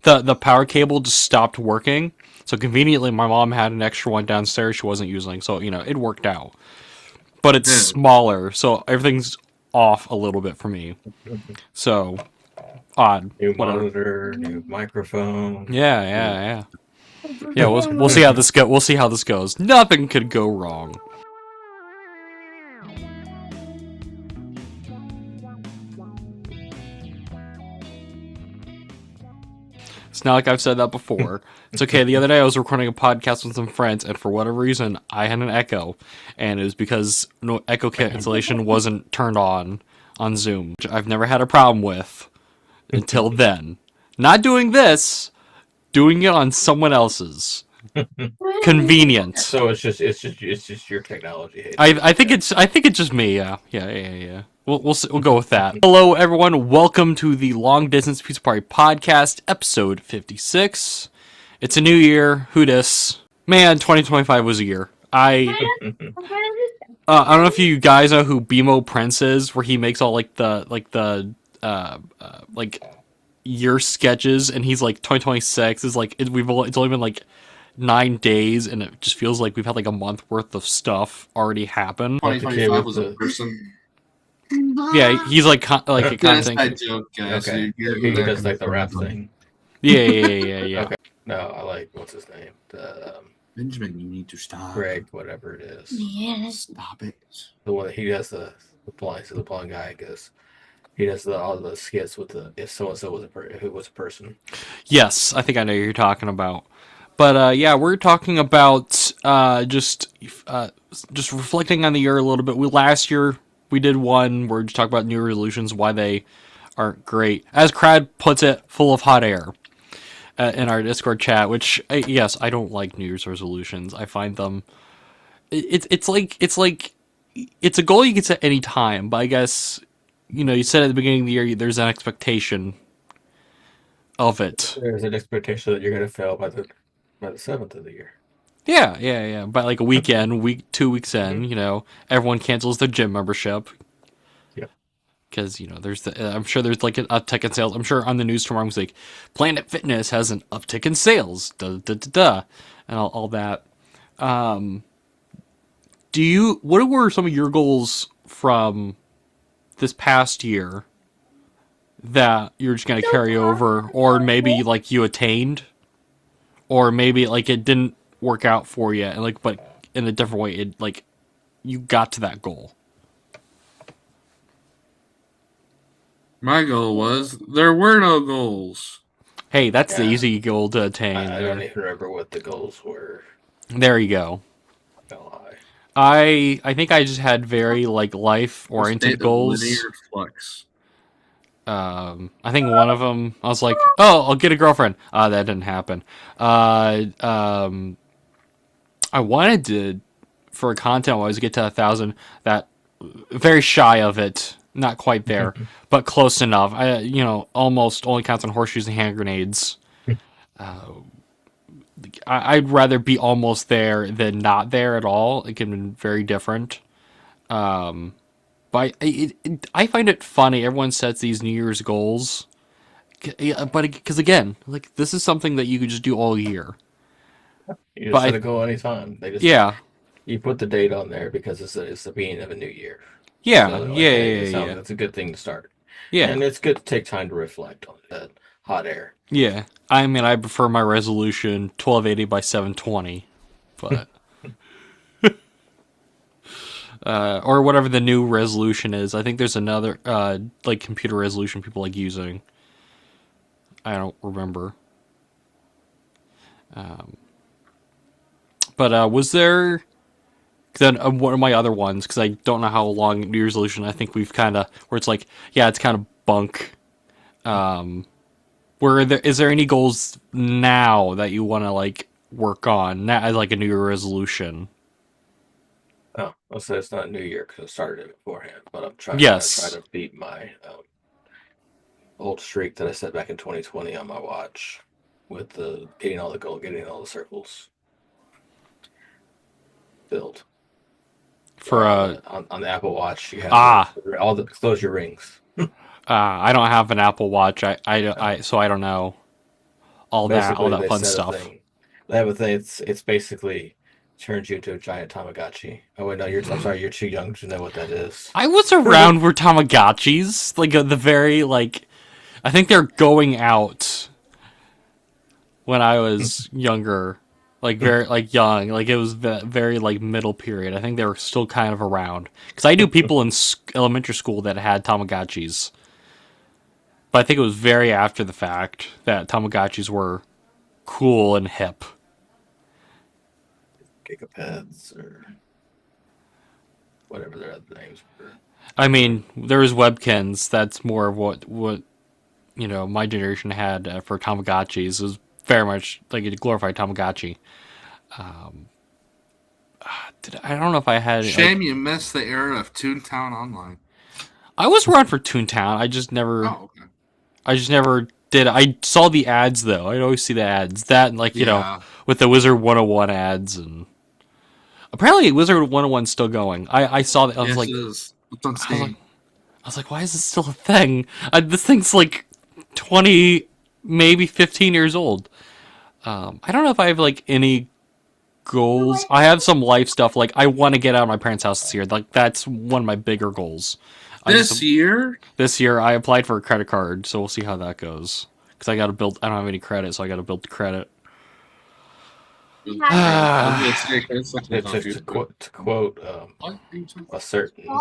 The power cable just stopped working. So conveniently, my mom had an extra one downstairs she wasn't using, so it worked out. But it's Yeah. smaller, so everything's off a little bit for me. So odd. New Whatever. monitor, new microphone. Yeah. Yeah, we'll see how this go. We'll see how this goes. Nothing could go wrong. It's not like I've said that before. It's okay. The other day I was recording a podcast with some friends, and for whatever reason, I had an echo, and it was because no echo cancellation wasn't turned on Zoom, which I've never had a problem with until then. Not doing this, doing it on someone else's. Convenient. So it's just your technology. Hey, I think it's just me. Yeah. We'll go with that. Hello, everyone. Welcome to the Long Distance Pizza Party Podcast, episode 56. It's a new year. Who dis? Man, 2025 was a year. I don't know if you guys know who BMO Prince is, where he makes all like the year sketches, and he's like 2026 is like it's only been like 9 days, and it just feels like we've had like a month worth of stuff already happen. 2025 was a person. Yeah, he's like a That's content. that joke, guys. Okay. He does like the rap thing. Yeah. Okay. No, I like what's his name? Benjamin, you need to stop. Greg, whatever it is. Yes. Stop it. The one he does the blind guy, I guess. He does all the skits with the if so and so was who was a person. Yes, I think I know who you're talking about. But yeah, we're talking about just reflecting on the year a little bit. Last year we did one where we just talk about New resolutions, why they aren't great. As Crad puts it, full of hot air in our Discord chat. Which yes, I don't like New Year's resolutions. I find them it's a goal you can set any time, but I guess you said at the beginning of the year there's an expectation of it. There's an expectation that you're going to fail by the 7th of the year. Yeah. By like a weekend, 2 weeks in, everyone cancels their gym membership. Yeah. Because, I'm sure there's like an uptick in sales. I'm sure on the news tomorrow it's like, Planet Fitness has an uptick in sales. And all that. What were some of your goals from this past year that you're just going to carry over? Or maybe like you attained? Or maybe like it didn't work out for you, and but in a different way, it you got to that goal. My goal was there were no goals. Hey, that's the easy goal to attain. I don't even remember what the goals were. There you go. No lie. I think I just had very life oriented goals. Linear flux. I think one of them, I was like, oh, I'll get a girlfriend. That didn't happen. I wanted to, for content-wise, get to 1,000. That very shy of it, not quite there, but close enough. Almost only counts on horseshoes and hand grenades. I'd rather be almost there than not there at all. It can be very different. But I find it funny. Everyone sets these New Year's goals, but because again, this is something that you could just do all year. You just set a goal anytime. You put the date on there because it's the beginning of a new year. Yeah, so, yeah. That's a good thing to start. Yeah, and it's good to take time to reflect on that hot air. Yeah, I mean, I prefer my resolution 1280 by 720, but. Or whatever the new resolution is. I think there's another computer resolution people like using. I don't remember. But was there? Then one of my other ones, because I don't know how long New Year's resolution. I think we've kind of where it's like, yeah, it's kind of bunk. Is there any goals now that you want to work on as a New Year resolution? Oh, I'll say it's not New Year because I started it beforehand, but I'm trying to beat my old streak that I set back in 2020 on my watch with getting all the circles filled. For on the Apple Watch, you have close your rings. I don't have an Apple Watch. So I don't know. all Basically, that they fun said a stuff. thing. They have a thing. It's basically turns you into a giant Tamagotchi. Oh wait, no, I'm sorry, you're too young to know what that is. I was around for Tamagotchis, like the very like, I think they're going out when I was younger, like very like young, like it was very like middle period. I think they were still kind of around because I knew people in elementary school that had Tamagotchis, but I think it was very after the fact that Tamagotchis were cool and hip. Gigapets or whatever their other names were. I mean, there was Webkins. That's more of what my generation had for Tamagotchis. It was very much like a glorified Tamagotchi. I don't know if I had. Shame you missed the era of Toontown Online. I was around for Toontown. I just never. Oh, okay. I just never did. I saw the ads though. I'd always see the ads. That and like with the Wizard 101 ads and apparently Wizard 101's still going. I saw that. I was yes, like, it is. It's on Steam. I was like, why is this still a thing? This thing's like 20, maybe 15 years old. I don't know if I have like any goals. I have some life stuff. Like I want to get out of my parents' house this year. Like that's one of my bigger goals. This year I applied for a credit card, so we'll see how that goes. Because I got to build. I don't have any credit, so I got to build the credit. To quote a certain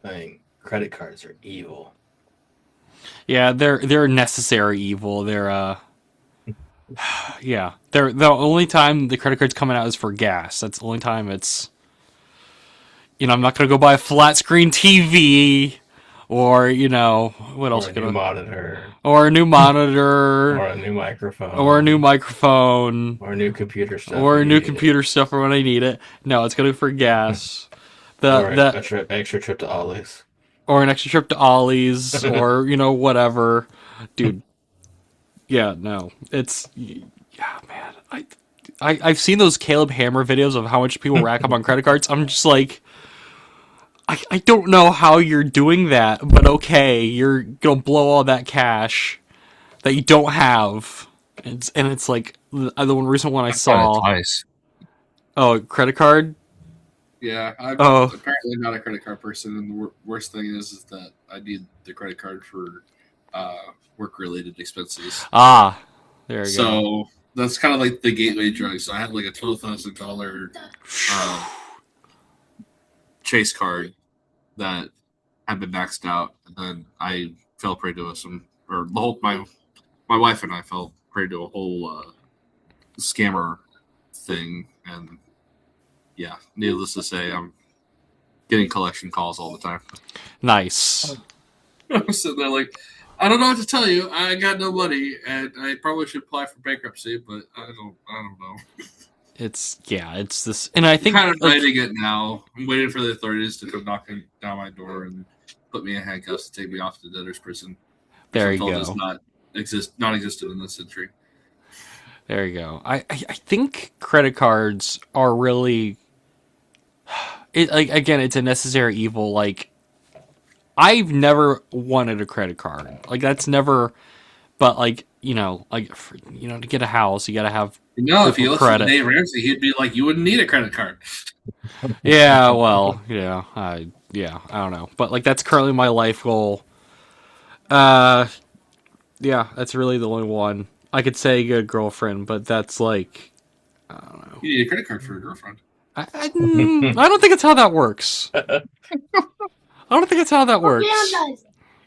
thing, credit cards are evil. Yeah, they're necessary evil. They're yeah. They're the only time the credit card's coming out is for gas. That's the only time it's. I'm not gonna go buy a flat screen TV, or what else? Or a new monitor, or a new monitor, or a new microphone, or a new microphone, or new computer stuff, or new computer stuff for when I need it. No, it's gonna be for gas. Or an extra trip to Ollie's, or an extra trip to Ollie's, or whatever, dude. Yeah, no, it's man. I've seen those Caleb Hammer videos of how much people rack up on credit cards. I'm just like. I don't know how you're doing that, but okay, you're gonna blow all that cash that you don't have, and it's like the one recent one I saw. Twice. Oh, credit card. Yeah, I'm apparently not a credit card person, and the worst thing is that I need the credit card for work-related expenses. Ah, there you go. So that's kind of like the gateway drug. So I had like a $12,000 Chase card that had been maxed out, and then I fell prey to my wife and I fell prey to a whole scammer thing, and yeah, needless to say, I'm getting collection calls all the time. Nice. I'm sitting there like, I don't know what to tell you. I got no money, and I probably should apply for bankruptcy, but I don't know. It's this, and I think I'm kind of writing it now. I'm waiting for the authorities to come knocking down my door and put me in handcuffs to take me off to debtor's prison. There you go. Does non-existent in this century. There you go. I think credit cards are really. It's a necessary evil. Like, I've never wanted a credit card. Like that's never. But to get a house, you got to have. If you listen to Dave Ramsey, he'd be like, "You wouldn't need a credit card." Yeah, well, I don't know, but like that's currently my life goal. Yeah, that's really the only one. I could say get a girlfriend, but that's like, I don't know. You need a credit card for a girlfriend. I don't think it's how that works. I don't think it's how that works.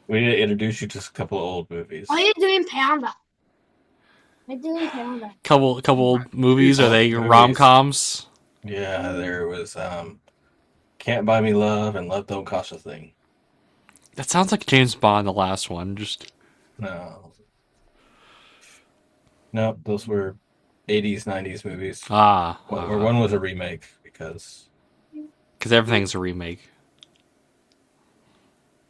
We need to introduce you to a couple of old movies. Why are you doing Panda? I'm doing Panda. Couple old movies. Are they rom-coms? Yeah, there was Can't Buy Me Love and Love Don't Cost a Thing. That sounds like James Bond, the last one. No, those were 80s, 90s movies. Or one was a remake because everything's a remake.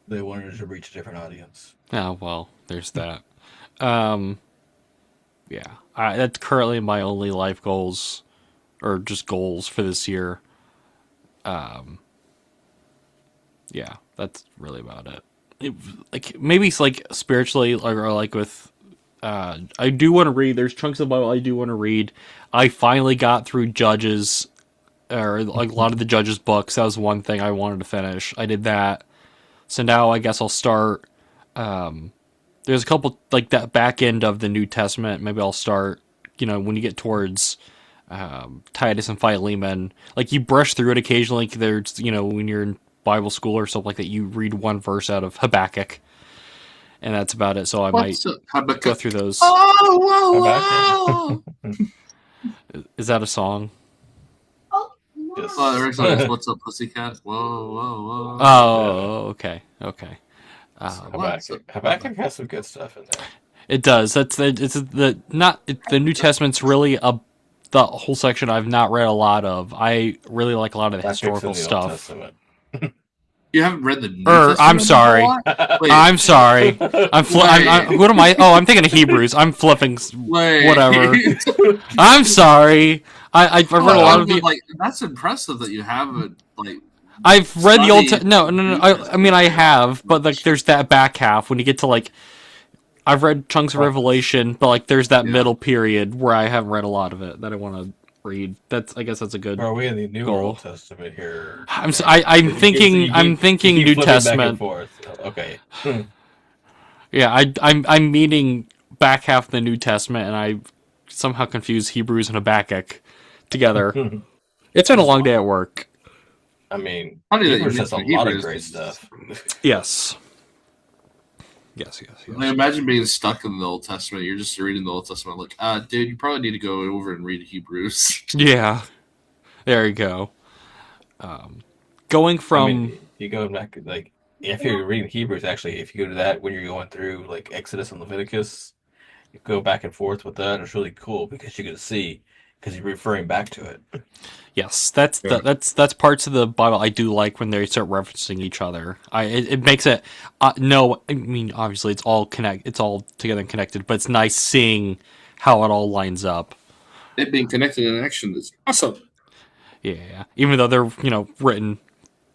They wanted to reach a different audience. Oh, well, there's that. Yeah, that's currently my only life goals, or just goals for this year. Yeah, that's really about it. Maybe it's like spiritually, or like with I do want to read. There's chunks of the Bible I do want to read. I finally got through Judges, or like a lot of the Judges books. That was one thing I wanted to finish. I did that. So now I guess I'll start. There's a couple like that back end of the New Testament. Maybe I'll start. When you get towards Titus and Philemon, like you brush through it occasionally. There's when you're in Bible school or something like that, you read one verse out of Habakkuk, and that's about it. So I might go through those. Oh, whoa, whoa. Is that a song? Yes. What's up, pussycat? Whoa, whoa, whoa. Oh, okay. Habakkuk has some good stuff in there. It does. The New Testament's really the whole section I've not read a lot of. I really like a lot of the historical stuff. You haven't read the New Testament? I'm sorry. I'm sorry. What am I? Oh, I'm thinking of Hebrews. I'm flipping. Whatever. I'm sorry. I've read a lot of the. Like, that's impressive that you haven't like. I've read the Old. No. I mean, I have, but like, there's that back half when you get to like. I've read chunks of Revelation, but like, there's that middle period where I haven't read a lot of it that I want to read. I guess that's a good. Are we in the New Old Testament here? I'm thinking New Testament. Okay. Yeah, I'm meaning back half of the New Testament, and I somehow confuse Hebrews and Habakkuk together. It's been a long day at work. I mean, Hebrews has a lot of great stuff. Yes. I imagine being stuck in the Old Testament. You're just reading the Old Testament, like, dude, you probably need to go over and read Hebrews. Yeah, there you go. Going from you go back like if you're reading Hebrews, actually, if you go to that when you're going through like Exodus and Leviticus, you go back and forth with that. It's really cool because you can see because you're referring back to it. Yes, that's parts of the Bible I do like when they start referencing each other. It makes it no, I mean obviously it's all together and connected, but it's nice seeing how it all lines up. It being connected in action is awesome. Yeah. Even though they're written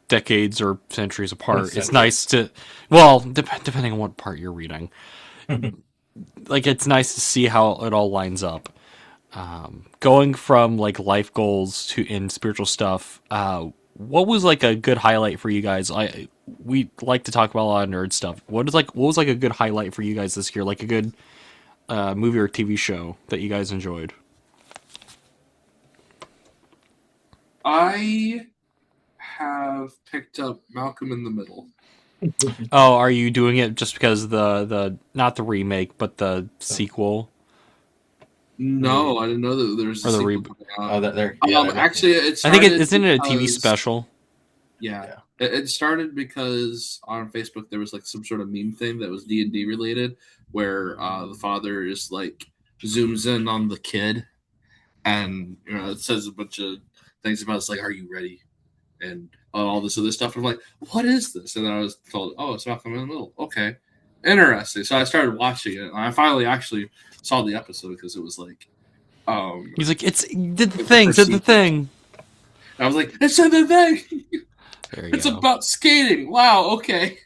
decades or centuries apart, it's nice to depending on what part you're reading. Like it's nice to see how it all lines up. Going from like life goals to in spiritual stuff, what was like a good highlight for you guys? We like to talk about a lot of nerd stuff. What was like a good highlight for you guys this year? Like a good movie or TV show that you guys enjoyed? I have picked up Malcolm in the Middle. Oh, are you doing it just because the not the remake but the sequel? No, I didn't know that there's a sequel coming out. Actually, I think isn't it a TV special? Yeah. It started because on Facebook there was like some sort of meme thing that was D&D related, where the father is like zooms in on the kid, and it says a bunch of things about it's like, "Are you ready?" and all this other stuff. And I'm like, "What is this?" And then I was told, "Oh, it's Malcolm in the Middle." Okay, interesting. So I started watching it, and I finally actually saw the episode because it was like, he's like, did the thing. And I was like, it said the thing. It's about skating. Wow. Okay.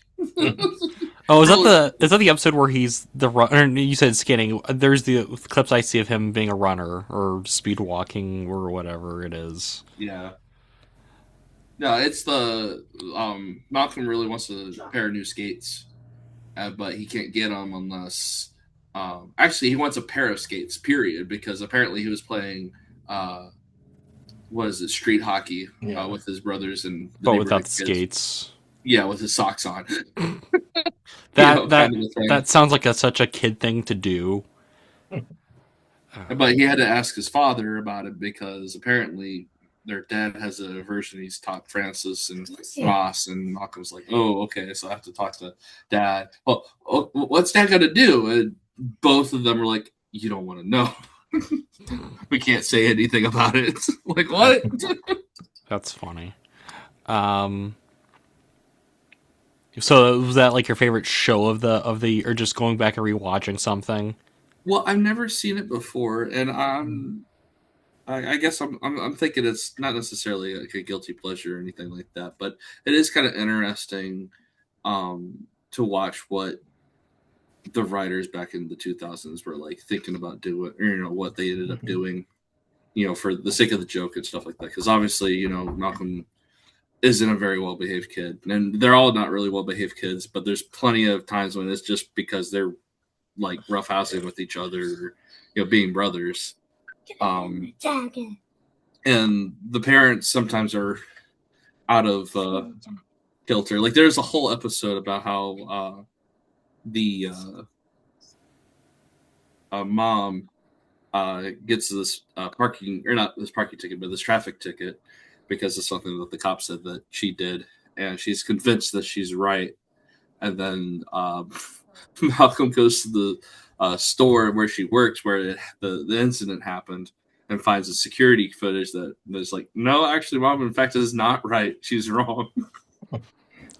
Oh, is that the episode where he's the runner? You said skating. There's the clips I see of him being a runner or speed walking or whatever it is. Yeah. No, it's the Malcolm really wants a pair of new skates, but he can't get them unless. Actually, he wants a pair of skates. Period, because apparently he was playing. Street hockey with his brothers and without the skates. Yeah, with his socks on. That sounds like such a kid thing to do. But he had to ask his father about it because apparently their dad has a version he's taught Francis and Ross, and Malcolm's like, "Oh, okay, so I have to talk to Dad." Well, what's Dad gonna do? And both of them were like, "You don't want to know." We can't say anything about it. Like, what? That's funny. So was that like your favorite show of the or just going back and rewatching something? Well, I've never seen it before, and I guess I'm thinking it's not necessarily like a guilty pleasure or anything like that, but it is kind of interesting to watch what the writers back in the 2000s were like thinking about doing, or, what they ended up doing, for the sake of the joke and stuff like that. Because obviously, Malcolm isn't a very well behaved kid, and they're all not really well behaved kids. But there's plenty of times when it's just because they're like roughhousing with each other, being brothers. And the parents sometimes are out of kilter. Like there's a whole episode about how the mom gets this parking, or not this parking ticket, but this traffic ticket because of something that the cop said that she did, and she's convinced that she's right. And then Malcolm goes to the store where she works, where the incident happened, and finds the security footage that is like, no, actually, Mom, in fact, is not right. She's wrong.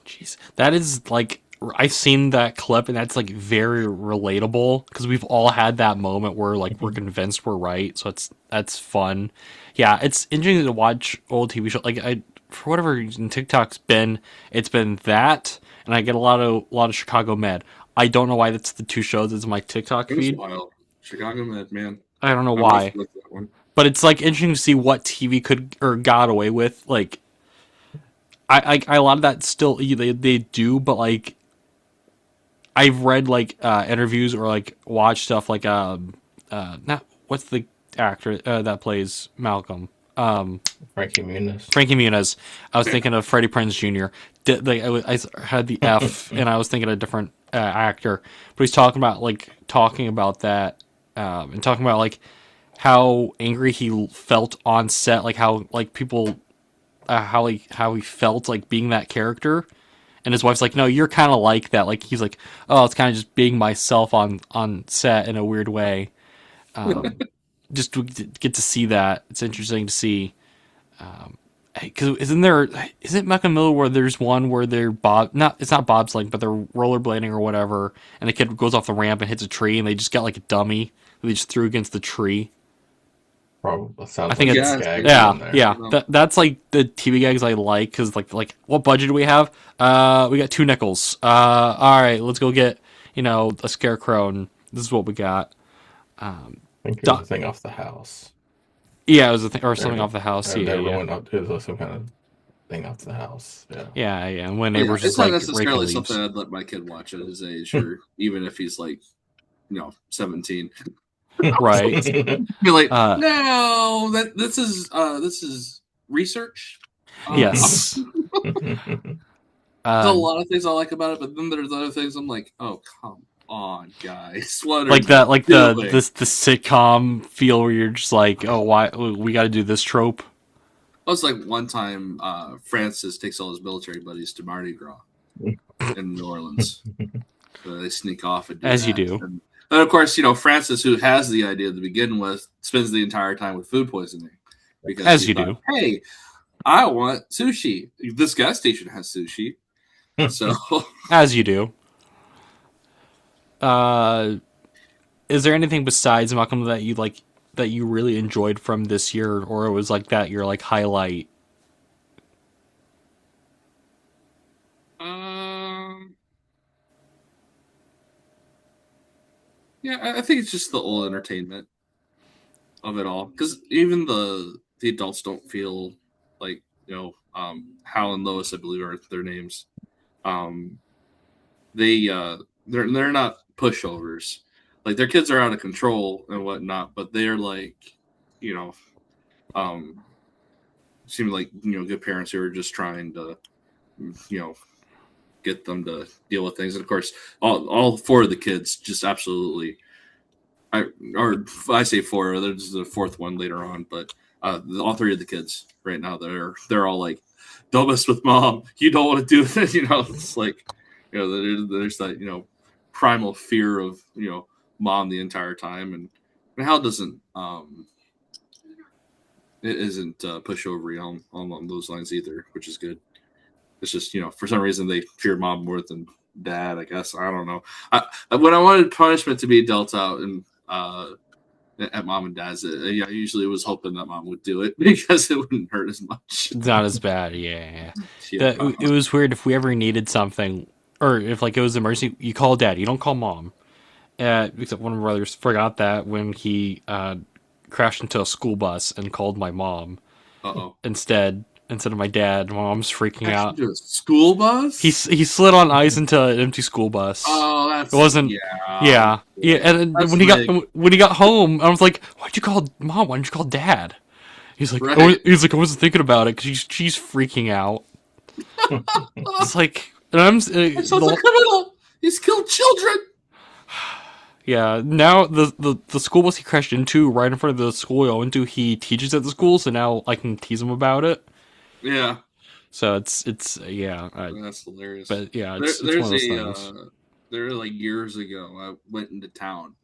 Jeez, that is like, I've seen that clip, and that's like very relatable because we've all had that moment where like we're convinced we're right. So that's fun. Yeah, it's interesting to watch old TV shows. Like for whatever reason, TikTok's it's been that, and I get a lot of Chicago Med. I don't know why that's the two shows that's my TikTok feed. Wild. Chicago Med, man. I don't know why, but it's like interesting to see what TV could or got away with. Like, I a lot of that still they do, but like I've read like interviews or like watched stuff like not what's the actor that plays Malcolm. Frankie Muniz. Frankie Muniz. I was thinking of Freddie Prinze Jr. I had the F, and I was thinking of a different actor. But he's talking about that, and talking about like how angry he felt on set, like how like people, how he felt like being that character. And his wife's like, no, you're kind of like that. Like he's like, oh, it's kind of just being myself on set in a weird way. Just to get to see that, it's interesting to see. Because isn't Malcolm Miller where there's one where they're it's not bobsleighing, but they're rollerblading or whatever, and the kid goes off the ramp and hits a tree, and they just got like a dummy that they just threw against the tree. Probably sounds. I think like it's yeah. That's like the TV gags I like because like what budget do we have? We got 2 nickels. All right, let's go get a scarecrow, and this is what we got. I think it was a thing off the house. Yeah, it was a thing or something off the house. Yeah, it was some kind of thing off the house. Yeah. And when neighbors just it's not like necessarily something I'd let my kid watch at his age, or even if he's like 17. Right. Be like, no, this is research. Yes. There's a lot of things I like about it, but then there's other things I'm like, oh, come on, guys. What like that, like the sitcom feel where you're just like, oh, why we got to do this trope. I was like one time, Francis takes all his military buddies to Mardi Gras in New Orleans. So they sneak off and do as that. You do. And of course, Francis, who has the idea to begin with, spends the entire time with food poisoning. Because as you do. Hey, I want sushi. This gas station has sushi. So as you do. Is there anything besides Malcolm that you really enjoyed from this year, or it was like that your like highlight? Yeah, I think it's just the old entertainment of it all, because even the adults don't feel like Hal and Lois, I believe, are their names. They're not pushovers. Like their kids are out of control and whatnot, but they're like, seem like good parents who are just trying to, get them to deal with things. And of course, all 4 of the kids just absolutely. I say 4. There's the 4th one later on, but all 3 of the kids right now they're all like, don't mess with Mom. You don't want to do this. It's like there's that primal fear of Mom the entire time, and Hal doesn't it isn't pushover on those lines either, which is good. It's just for some reason they fear Mom more than Dad, I guess. I don't know. When I wanted punishment to be dealt out and at Mom and Dad's, I usually was hoping that Mom would do it because it wouldn't hurt as much. It's not as bad. Yeah. It was weird if we ever needed something, or if like it was an emergency, you call Dad, you don't call Mom. except one of my brothers forgot that when he crashed into a school bus and called my mom instead of my dad. My mom's freaking out. Into a school bus? He slid on ice into an empty school bus. Oh, that's... It wasn't... Yeah. And when he got home, I was like, why'd you call Mom? Why didn't you call Dad? He's like, I wasn't thinking about it because she's freaking out. It's like... And I'm... Sounds like a criminal! He's killed children! Yeah, now the school bus he crashed into right in front of the school I went to, he teaches at the school, so now I can tease him about it. Yeah. So it's that's hilarious. But yeah, it's one of those things. There were like years ago, I went into town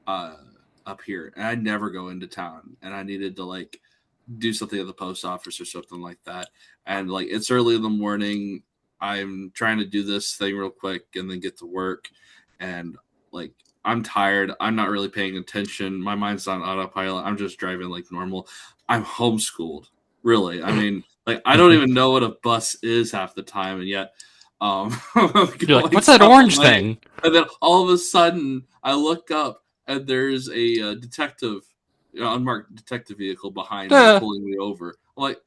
up here, and I never go into town, and I needed to like do something at the post office or something like that, and like it's early in the morning. I'm trying to do this thing real quick and then get to work, and like I'm tired. I'm not really paying attention. My mind's on autopilot. I'm just driving like normal. I'm homeschooled, really. I mean, like I don't even know what a bus is half the time, and yet, you're like, what's that orange thing? And then all of a sudden, I look up and there's a detective, unmarked detective vehicle behind me, pulling me over. I'm like,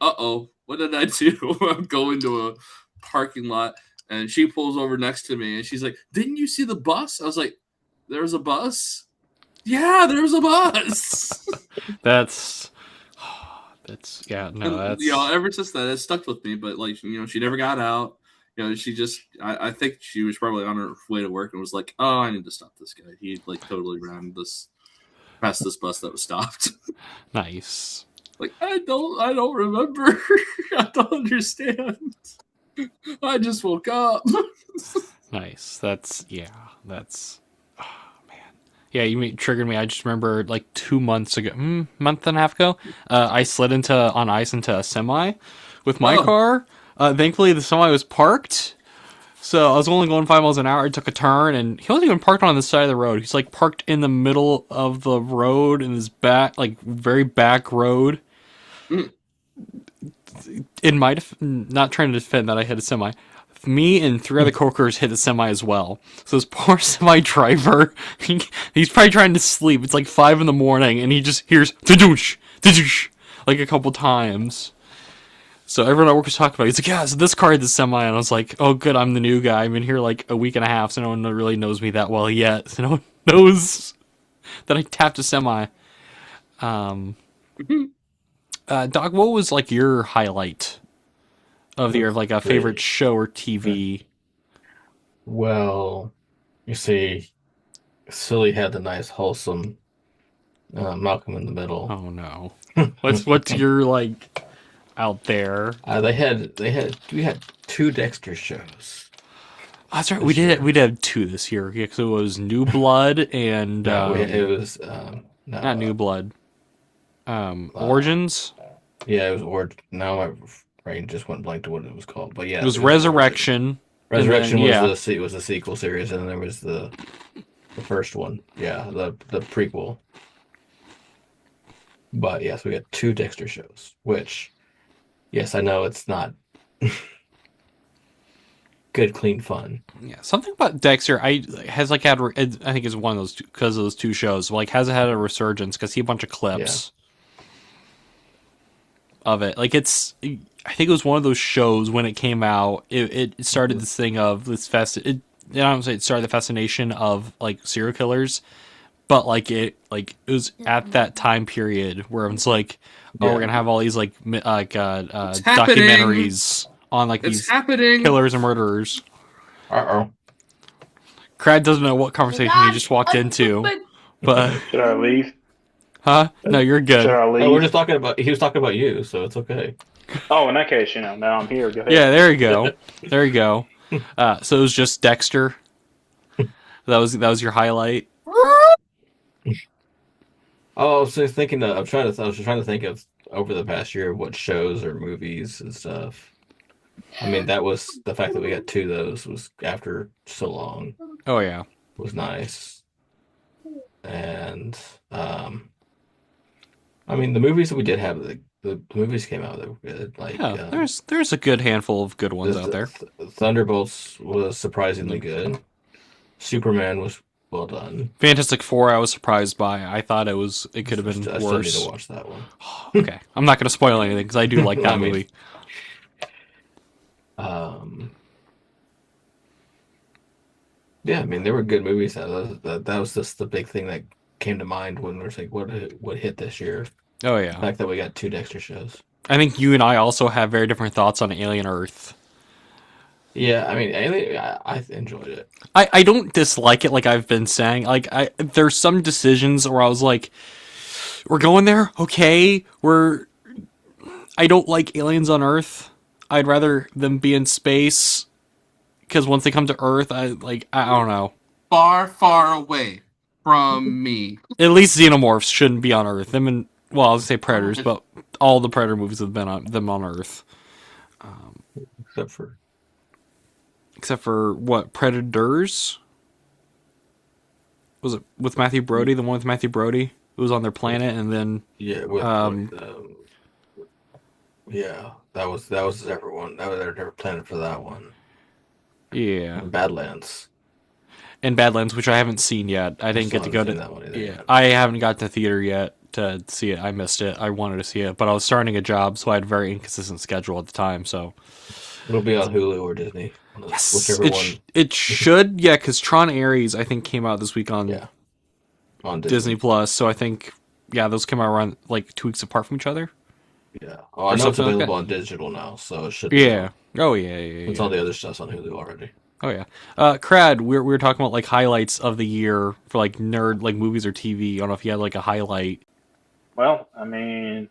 uh-oh, what did I do? I'm going to a parking lot. And she pulls over next to me, and she's like, "Didn't you see the bus?" I was like, "There was a bus." Yeah, there was a bus. That's ever since then it stuck with me. But like she never got out. She just I think she was probably on her way to work and was like, "Oh, I need to stop this guy. He like totally ran past this bus that was stopped." Nice. Like I don't remember. I don't understand. I just woke up. Nice. That's oh man. Yeah, you triggered me. I just remember like 2 months ago, month and a half ago, I slid on ice into a semi with my car. Thankfully the semi was parked. So I was only going 5 miles an hour. I took a turn, and he wasn't even parked on the side of the road. He's like parked in the middle of the road in his back, like very back road. In my not trying to defend that I hit a semi, me and 3 other coworkers hit the semi as well. So this poor semi driver, he's probably trying to sleep. It's like 5 in the morning, and he just hears "da-doosh, da-doosh" like a couple times. So everyone at work was talking about it. He's like, "Yeah, so this car hit the semi," and I was like, "Oh, good, I'm the new guy. I've been here like a week and a half, so no one really knows me that well yet. So no one knows that I tapped a semi." Dawk, what was like your highlight of the year of like a favorite show or TV? Well, you see, Silly had the nice wholesome Malcolm in the Middle. Oh no. What's your like out there? We had 2 Dexter shows. Oh, that's right. We did 2 this year. Yeah, because it was New Blood and it was not New Blood. Origins. Yeah, it was now my brain just went blank to what it was called. But yeah, it was Resurrection. Resurrection was the sequel series, and then there was the first one. Yeah, the prequel. But yes, we got 2 Dexter shows, which, yes, I know it's not good, clean fun. Yeah, something about Dexter has like had. I think it's one of those because of those 2 shows. Like, has it had a resurgence? Because I see a bunch of clips. Yeah. Of it, like I think it was one of those shows when it came out. It started this thing of this I don't say it started the fascination of like serial killers, but like it was at that time period where it's like, we're gonna have all these like documentaries on like these killers and murderers. Crad doesn't know what conversation he just walked into, but should I leave? Huh? No, you're good. We're just talking about. He was talking about you, so it's okay. Oh, in that case, now I'm here. Go ahead. Yeah, there you go. There you go. So it was just Dexter. That was your highlight. I was just thinking. I was trying to think of over the past year what shows or movies and stuff. I mean, that was the fact that we got 2 of those was after so long. Oh yeah, was nice. And I mean, the movies that we did have, the movies came out that were good. Like, there's a good handful of good ones out there. Thunderbolts was surprisingly good. Superman was well done. Fantastic Four, I was surprised by. I thought it could have been I worse. still need to watch that one. Okay, I'm not going to spoil anything because I do like that movie. Yeah, I mean, there were good movies. That was just the big thing that came to mind when we were like, what hit this year? Oh yeah, the fact that we got 2 Dexter shows. I think you and I also have very different thoughts on Alien Earth. Yeah, I mean, I enjoyed it. I don't dislike it, like I've been saying. Like there's some decisions where I was like, we're going there, okay. I don't like aliens on Earth. I'd rather them be in space. Because once they come to Earth, I don't know. Far, far away from me. At least xenomorphs shouldn't be on Earth. I was gonna say predators, but all the predator movies have been on them on Earth. Except for what? Predators? Was it with Matthew Brody? The one with Matthew Brody? It was on their planet, and then yeah, yeah, that was everyone. That was their planet for that one. Yeah, Badlands. And Badlands, which I haven't seen yet. I didn't get to go to that one either. Yeah, I haven't got to theater yet to see it. I missed it. I wanted to see it, but I was starting a job, so I had a very inconsistent schedule at the time. So it'll be on Hulu or Disney. Yes, whichever one. It should, yeah, because Tron Ares I think came out this week on Disney Plus. So I think those came out around like 2 weeks apart from each other. Yeah. Oh, I know it's available on digital now, so it should. Yeah. Oh yeah. It's all the other stuff's on Hulu already. Oh yeah. Crad, we were talking about like highlights of the year for like nerd like movies or TV. I don't know if you had like a highlight. Well, I mean,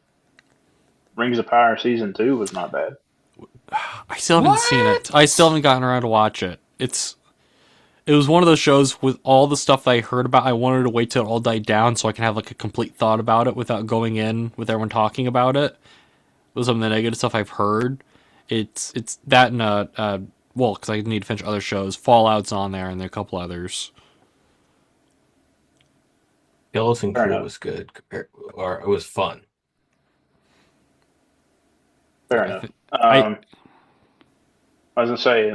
Rings of Power season 2 was not bad. I still haven't seen it. I still haven't gotten around to watch it. It was one of those shows with all the stuff that I heard about. I wanted to wait till it all died down so I can have like a complete thought about it without going in with everyone talking about it. With some of the negative stuff I've heard. It's that and because I need to finish other shows. Fallout's on there and there are a couple others. Skeleton Crew was good, or it was fun. Fair enough. I was gonna say,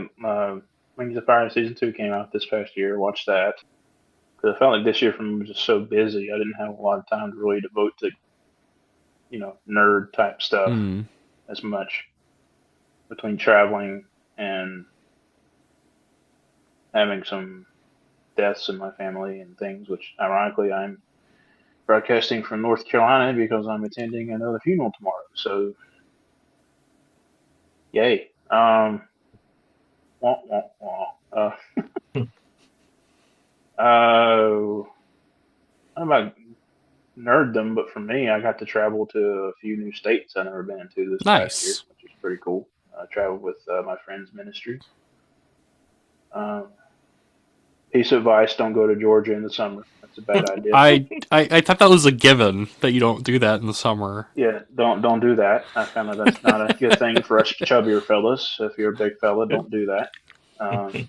Rings of Fire season 2 came out this past year. Watched that because I felt like this year for me was just so busy. I didn't have a lot of time to really devote to, nerd type stuff as much between traveling and having some deaths in my family and things. Which ironically, I'm broadcasting from North Carolina because I'm attending another funeral tomorrow. So. Yay. Wah, wah, wah. I don't know about nerddom, but for me, I got to travel to a few new states I've never been to this past year, which is pretty cool. I traveled with my friend's ministry. Piece of advice: don't go to Georgia in the summer. That's a bad idea. I thought that was a given that you don't do that in the summer. Yeah, don't do that. I found that that's not a good thing for us chubbier fellas. If you're a big fella, don't do that. And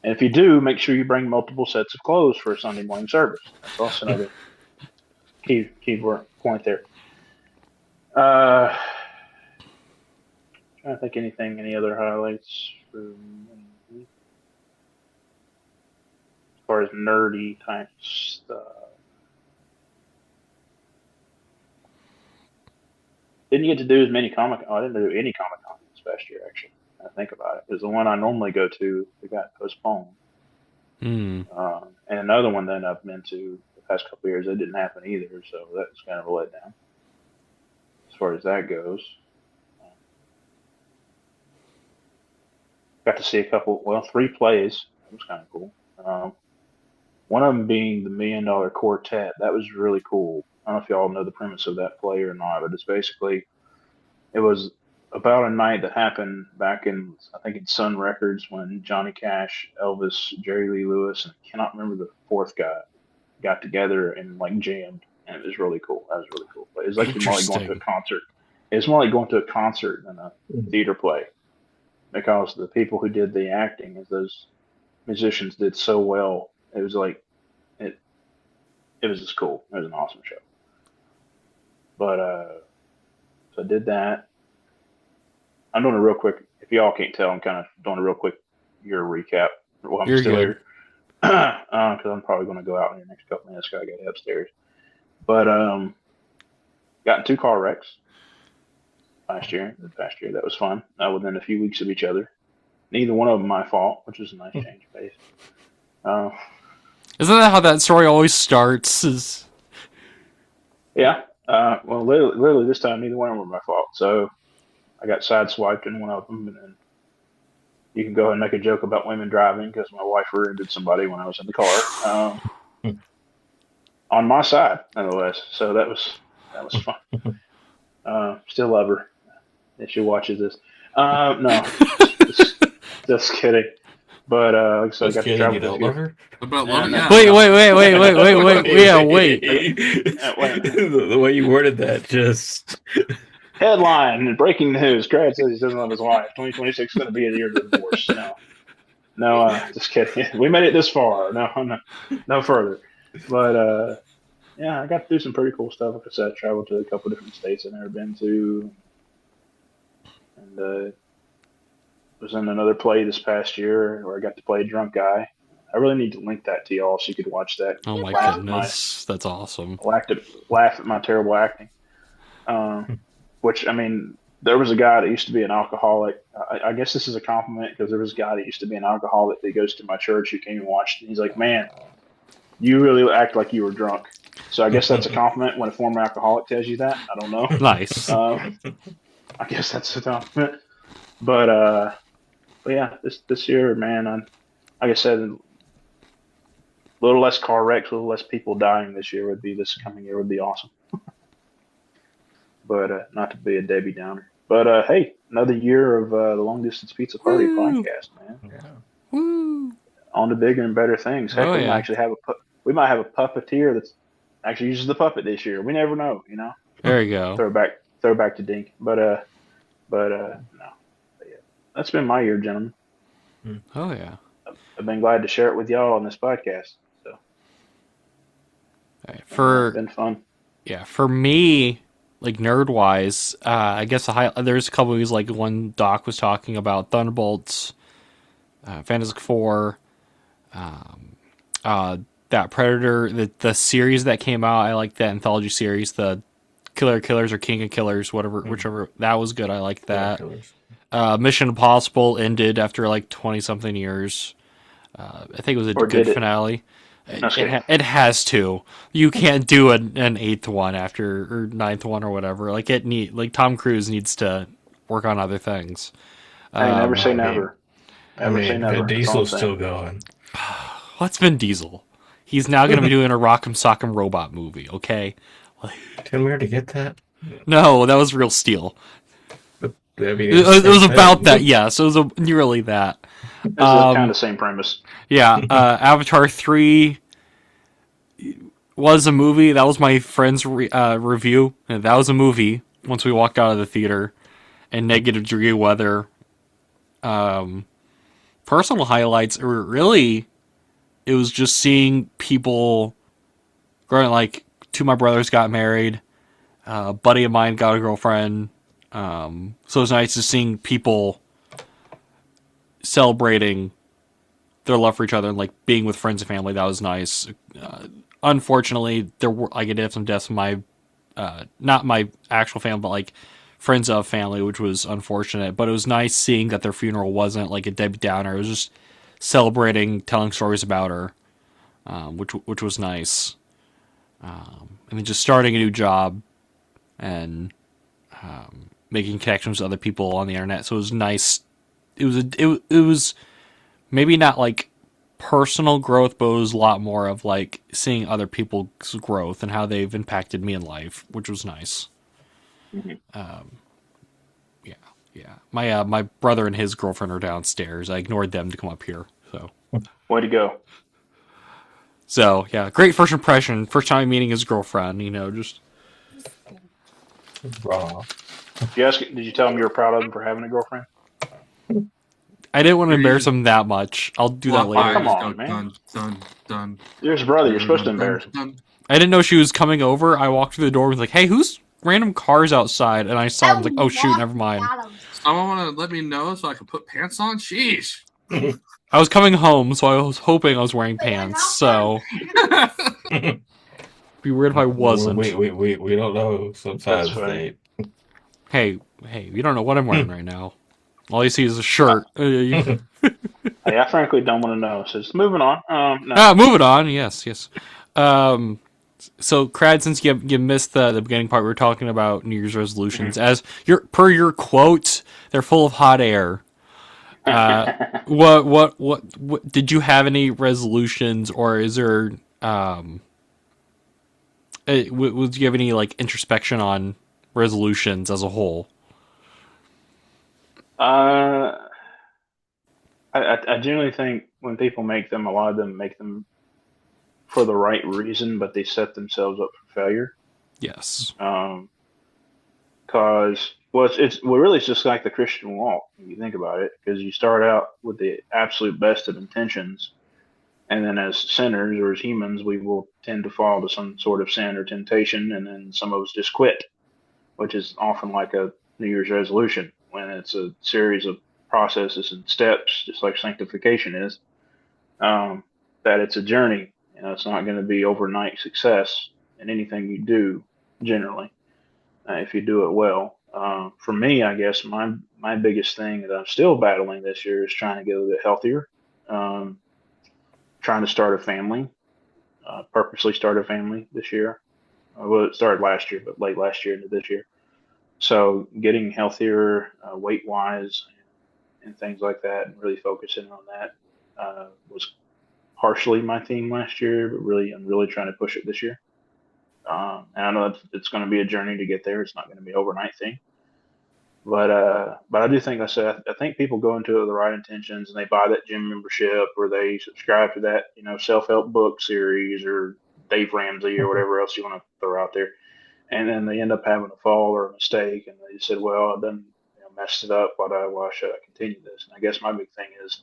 if you do, make sure you bring multiple sets of clothes for a Sunday morning service. That's also another key point there. Trying to think any other highlights for me? As far as nerdy type stuff. Didn't get to do as many I didn't do any Comic Con this past year, actually. I think about it. Because the one I normally go to, it got postponed. And another one that I've been to the past couple of years, it didn't happen either. So that's kind of a letdown as far as that goes. Got to see 3 plays. That was kind of cool. One of them being the $1 Million Quartet. That was really cool. I don't know if y'all know the premise of that play or not, but it was about a night that happened back in Sun Records when Johnny Cash, Elvis, Jerry Lee Lewis, and I cannot remember the fourth guy, got together and like jammed, and it was really cool. That was really cool. But it was like more like going to a concert. It's more like going to a concert than a theater play, because the people who did the acting, as those musicians did so well, it was like it was just cool. It was an awesome show. But so I did that. I'm doing a real quick. If y'all can't tell, I'm kind of doing a real quick year recap while I'm still here. because I'm probably going to go out in the next couple minutes. Gotta get upstairs. But got in 2 car wrecks last year. The past year, that was fun. Within a few weeks of each other. Neither one of them my fault, which was a nice change of pace. Isn't that how that story always starts? Yeah. Well, literally this time, neither one of them were my fault. So I got sideswiped in one of them, and then you can go ahead and make a joke about women driving because my wife rear-ended somebody when I was in the car. On my side, nonetheless. So that was fun. Still love her if she watches this. No, just kidding. But like I said, I got to travel. You don't love her? About love? Yeah. Wait. Yeah, wait. The way you worded that, just Headline: Breaking news. Crad says he doesn't love his wife. 2026 is going to be a year of divorce. No, just kidding. We made it this far. No further. But yeah, I got to do some pretty cool stuff. Like I said, I traveled to a couple different states I've never been to, and was in another play this past year where I got to play a drunk guy. I really need to link that to y'all so you could watch that. Oh my goodness, that's awesome. Laugh at my terrible acting. Which, I mean, there was a guy that used to be an alcoholic. I guess this is a compliment because there was a guy that used to be an alcoholic that goes to my church who came and watched. And he's like, "Man, you really act like you were drunk." So I guess that's a compliment when a former alcoholic tells you that. I don't know. Nice. I guess that's a compliment. But yeah, this year, man, like I said, a little less car wrecks, a little less people dying this coming year would be awesome. But not to be a Debbie Downer. But hey, another year of the Long Distance Pizza Party podcast, man. yeah. Woo. On to bigger and better things. Heck, we might actually have a puppeteer that's actually uses the puppet this year. We never know, There you go. Throw back to Dink. But no. But yeah. That's been my year, gentlemen. Oh yeah. I've been glad to share it with y'all on this podcast. So it's been fun. Yeah, for me, like nerd wise, I guess there's a couple of these, like one Dawk was talking about Thunderbolts, Fantastic Four, that Predator, the series that came out. I like that anthology series, the Killer Killers or King of Killers, whichever. That was good. I liked that. Mission Impossible ended after like 20 something years. I think it was a good finale. It has to. You can't do an 8th one or 9th one or whatever. Like Tom Cruise needs to work on other things. Hey, never say never. Never say never. Diesel's still going. What's Vin Diesel? He's now going to be doing a Rock'em Sock'em Robot movie. Okay. Didn't we already get that? No, that was Real Steel. I mean, it was about that. Yes, it was nearly that. It's kind of the same premise. Yeah, Avatar 3 was a movie. That was my friend's review. And that was a movie once we walked out of the theater in negative degree weather. Personal highlights were really, it was just seeing people growing, like, 2 of my brothers got married. A buddy of mine got a girlfriend. So it was nice to seeing people celebrating their love for each other and like being with friends and family. That was nice. Unfortunately, I did have some deaths in my not my actual family, but like friends of family, which was unfortunate. But it was nice seeing that their funeral wasn't like a Debbie Downer. It was just celebrating, telling stories about her, which was nice. And then just starting a new job and making connections with other people on the internet. So it was nice. It was maybe not like personal growth, but it was a lot more of like seeing other people's growth and how they've impacted me in life, which was nice. Mm-hmm. Yeah. My brother and his girlfriend are downstairs. I ignored them to come up here. So way to go. So yeah, great first impression. First time meeting his girlfriend. Just raw. Did you tell him you were proud of him for having a girlfriend? I didn't want to embarrass him that much. I'll do that later. Come on, man. Done. You're his brother. You're supposed to embarrass him. I didn't know she was coming over. I walked through the door and was like, hey, who's random cars outside? And I saw him. I was like, oh, shoot, never mind. Someone want to let me know so I can put pants on? Sheesh. I was coming home, so I was hoping I was wearing pants. So it'd be weird if I wasn't. We don't know. Sometimes they. Hey, you don't know what I'm wearing right now. All you see is a shirt. Hey, I frankly don't want to know. So just moving on. No. Moving on. Yes. So, Crad, since you missed the beginning part, we were talking about New Year's resolutions. As per your quote, they're full of hot air. What did you have any resolutions, or is there would you have any like introspection on resolutions as a whole? I generally think when people make them, a lot of them make them for the right reason, but they set themselves up for failure. Yes. Because it's just like the Christian walk when you think about it, because you start out with the absolute best of intentions, and then as sinners or as humans, we will tend to fall to some sort of sin or temptation, and then some of us just quit, which is often like a New Year's resolution when it's a series of processes and steps, just like sanctification is. That it's a journey. It's not going to be overnight success in anything you do, generally, if you do it well. For me, I guess my biggest thing that I'm still battling this year is trying to get a little bit healthier, trying to start a family, purposely start a family this year. Well, it started last year, but late last year into this year. So getting healthier, weight wise, and things like that, and really focusing on that was partially my theme last year, but I'm really trying to push it this year. And I know it's going to be a journey to get there. It's not going to be an overnight thing. But I do think I think people go into it with the right intentions, and they buy that gym membership, or they subscribe to that self help book series, or Dave Ramsey, or whatever else you want to throw out there, and then they end up having a fall or a mistake, and they said, well, I done messed it up. Why should I continue this? And I guess my big thing is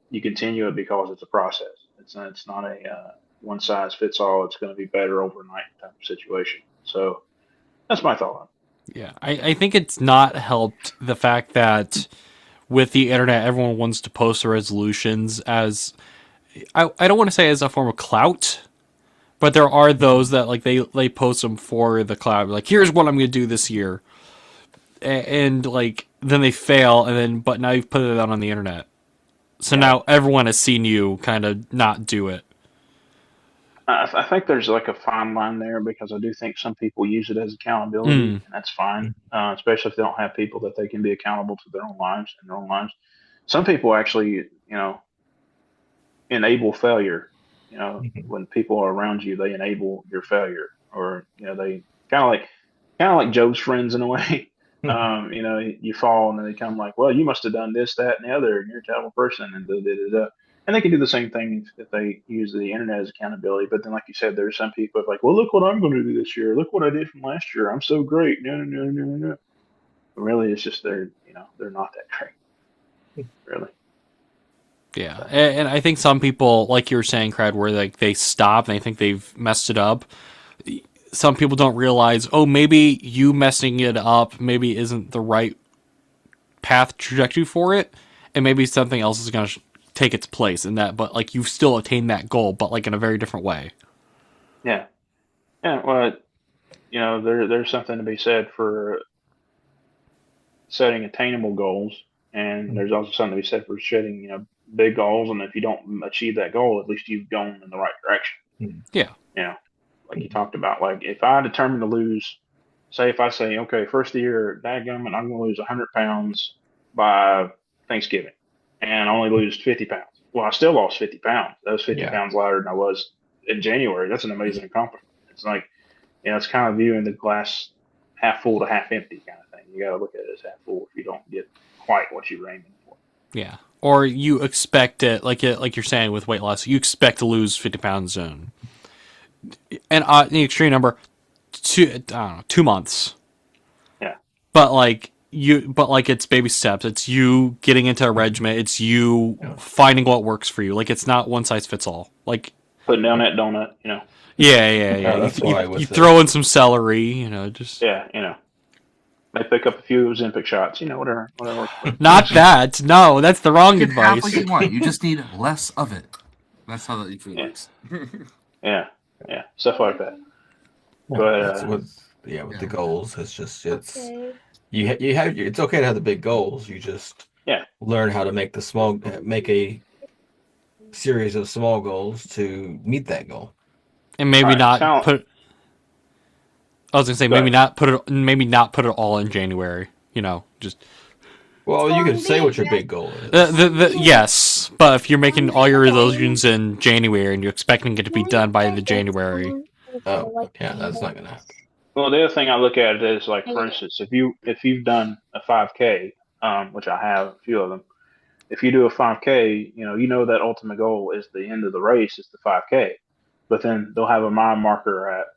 you continue it because it's a process. It's not a one size fits all. It's going to be better overnight type of situation. So that's my thought on it. Yeah, I think it's not helped the fact that with the internet, everyone wants to post their resolutions as I don't want to say as a form of clout, but there are those that like they post them for the clout. Like, here's what I'm going to do this year, and like then they fail, but now you've put it out on the internet, so now everyone has seen you kind of not do it. I think there's like a fine line there, because I do think some people use it as accountability, and that's fine, especially if they don't have people that they can be accountable to their own lives and their own lives. Some people actually, enable failure. When people are around you, they enable your failure, or they kind of like Job's friends in a way. You fall, and then they come like, well, you must have done this, that, and the other, and you're a terrible person, and da da da da. And they can do the same thing if they use the internet as accountability. But then, like you said, there's some people like, well, look what I'm going to do this year. Look what I did from last year. I'm so great. No. But really, it's just they're not that great. Really. Yeah, and I think some people, like you were saying, Crad, where like they stop and they think they've messed it up. Some people don't realize, maybe you messing it up maybe isn't the right path trajectory for it, and maybe something else is going to take its place in that, but like you've still attained that goal, but like in a very different way. Yeah. Well, there's something to be said for setting attainable goals, and there's also something to be said for setting big goals. And if you don't achieve that goal, at least you've gone in the right direction. Yeah. Like you talked about, like if I determine to lose, if I say, okay, first of the year, dadgummit, I'm going to lose 100 pounds by Thanksgiving, and I only lose 50 pounds. Well, I still lost 50 pounds. That was 50 pounds lighter than I was in January. That's an amazing accomplishment. It's like, it's kind of viewing the glass half full to half empty kind of thing. You got to look at it as half full if you don't get quite what you were aiming for. Yeah. Or you expect it, like you're saying with weight loss, you expect to lose 50 pounds in, and the extreme number, 2 months. Yeah. But it's baby steps. It's you getting into a regimen. It's you finding what works for you. Like, it's not one size fits all. Like putting down that donut, Yeah. That's why you throw in some celery, just. Yeah. Yeah. Yeah. May pick up a few Ozempic shots, whatever. Not that. No, that's the wrong You can have advice. what you want. You just need less of it. That's how that usually works. Yeah, stuff like that. But with the goals, it's it's okay to have the big goals. You just learn how to make a series of small goals to meet that goal, and maybe not put. I was gonna say maybe not put it all in January. Just. Well, you can say what your big goal is. Yes, but if you're making all your resolutions in January and you're expecting it to be done by the end of January, that's not gonna happen. Well, the other thing I look at it is like, for instance, if you've done a 5K, which I have a few of them, if you do a 5K, you know that ultimate goal is the end of the race is the 5K, but then they'll have a mile marker at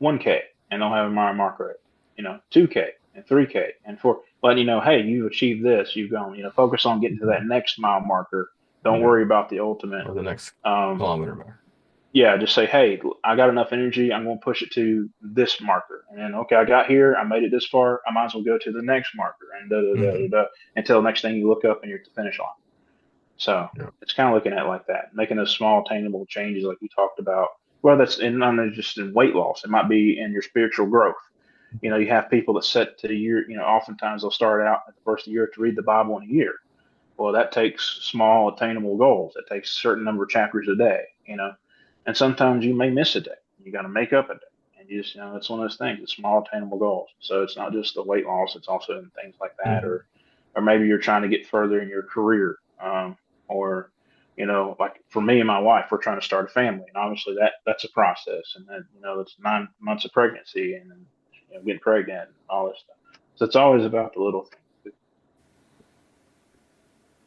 1K, and they'll have a mile marker at 2K and 3K and 4, letting you know, hey, you achieved this, you've gone, focus on getting to that next mile marker. Don't worry about the ultimate or the next kilometer mark. Yeah, just say, hey, I got enough energy. I'm going to push it to this marker. And then, okay, I got here. I made it this far. I might as well go to the next marker and until the next thing you look up and you're at the finish line. So it's kind of looking at it like that, making those small attainable changes like you talked about. Well, that's not just in weight loss. It might be in your spiritual growth. You have people that set to the year, oftentimes they'll start out at the first of the year to read the Bible in a year. Well, that takes small attainable goals. It takes a certain number of chapters a day, and sometimes you may miss a day. You got to make up a day. And you just, it's one of those things, it's small attainable goals. So it's not just the weight loss, it's also in things like that. Or maybe you're trying to get further in your career. Or, like for me and my wife, we're trying to start a family. And obviously that's a process. And then, it's 9 months of pregnancy and then, getting pregnant and all this stuff. So it's always about the little things.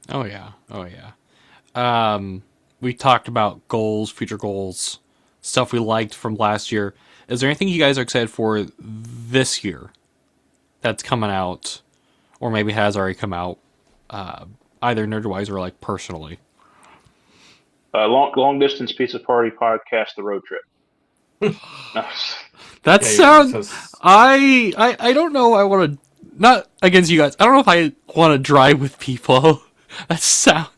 Oh yeah. We talked about goals, future goals, stuff we liked from last year. Is there anything you guys are excited for this year that's coming out, or maybe has already come out, either nerd-wise or like personally? Long distance pizza party podcast, the road trip. That sounds. I don't know. I want to, not against you guys. I don't know if I want to drive with people. That sound.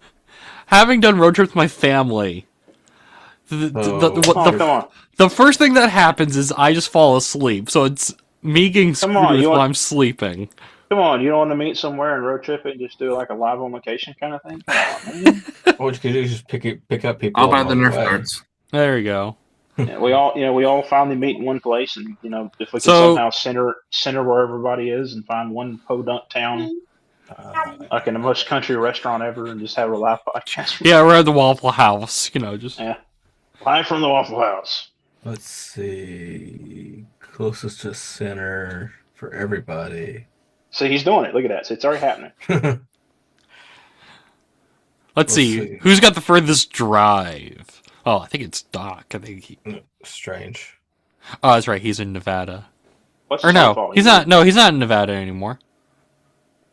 Having done road trips with my family, the first thing that happens is I just fall asleep. So it's me getting screwed while I'm sleeping. Come on, you don't want to meet somewhere and road trip it and just do like a live on location kind of thing? What you could do is just pick up people. I'll buy the Nerf darts. There you go. Yeah, we all finally meet in one place, and if we can somehow center where everybody is and find one podunk town, like in the most country restaurant ever, and just have a live podcast. Yeah, we're at the Waffle House, just live from the Waffle House. Let's see, closest to center for everybody. See, he's doing it. Look at that. So it's already happening. Let's see. Who's got the furthest drive? Oh, I think it's Dawk. I think Strange. Oh, that's right. He's in Nevada. What's or no, he's not. No, he's not in Nevada anymore.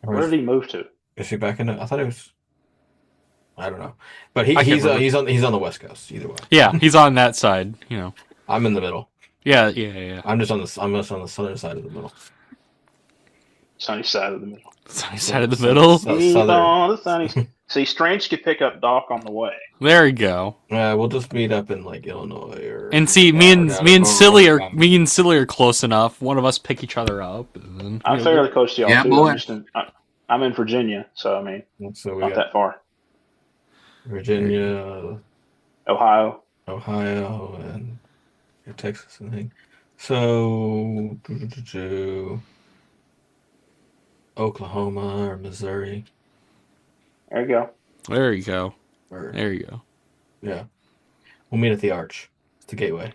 Where did he move to? Is he back in? I thought he was. I don't know, but he's on the West Coast either way. Yeah, he's on that side. I'm in the middle. Yeah. I'm just on the southern side of the middle. Sunny side of the middle. Sunny side of the middle. The sunny. See, Strange could pick up Dawk on the way. There you go. We'll just meet up in like Illinois and see, me and Silly are close enough. One of us pick each other up. And then, I'm fairly close to y'all too. I'm in Virginia, so I mean, not that far. Virginia, Ohio, and Texas, I think. So, Oklahoma or Missouri. There you go. There you go. There you go. Yeah. We'll meet at the Arch. It's the gateway.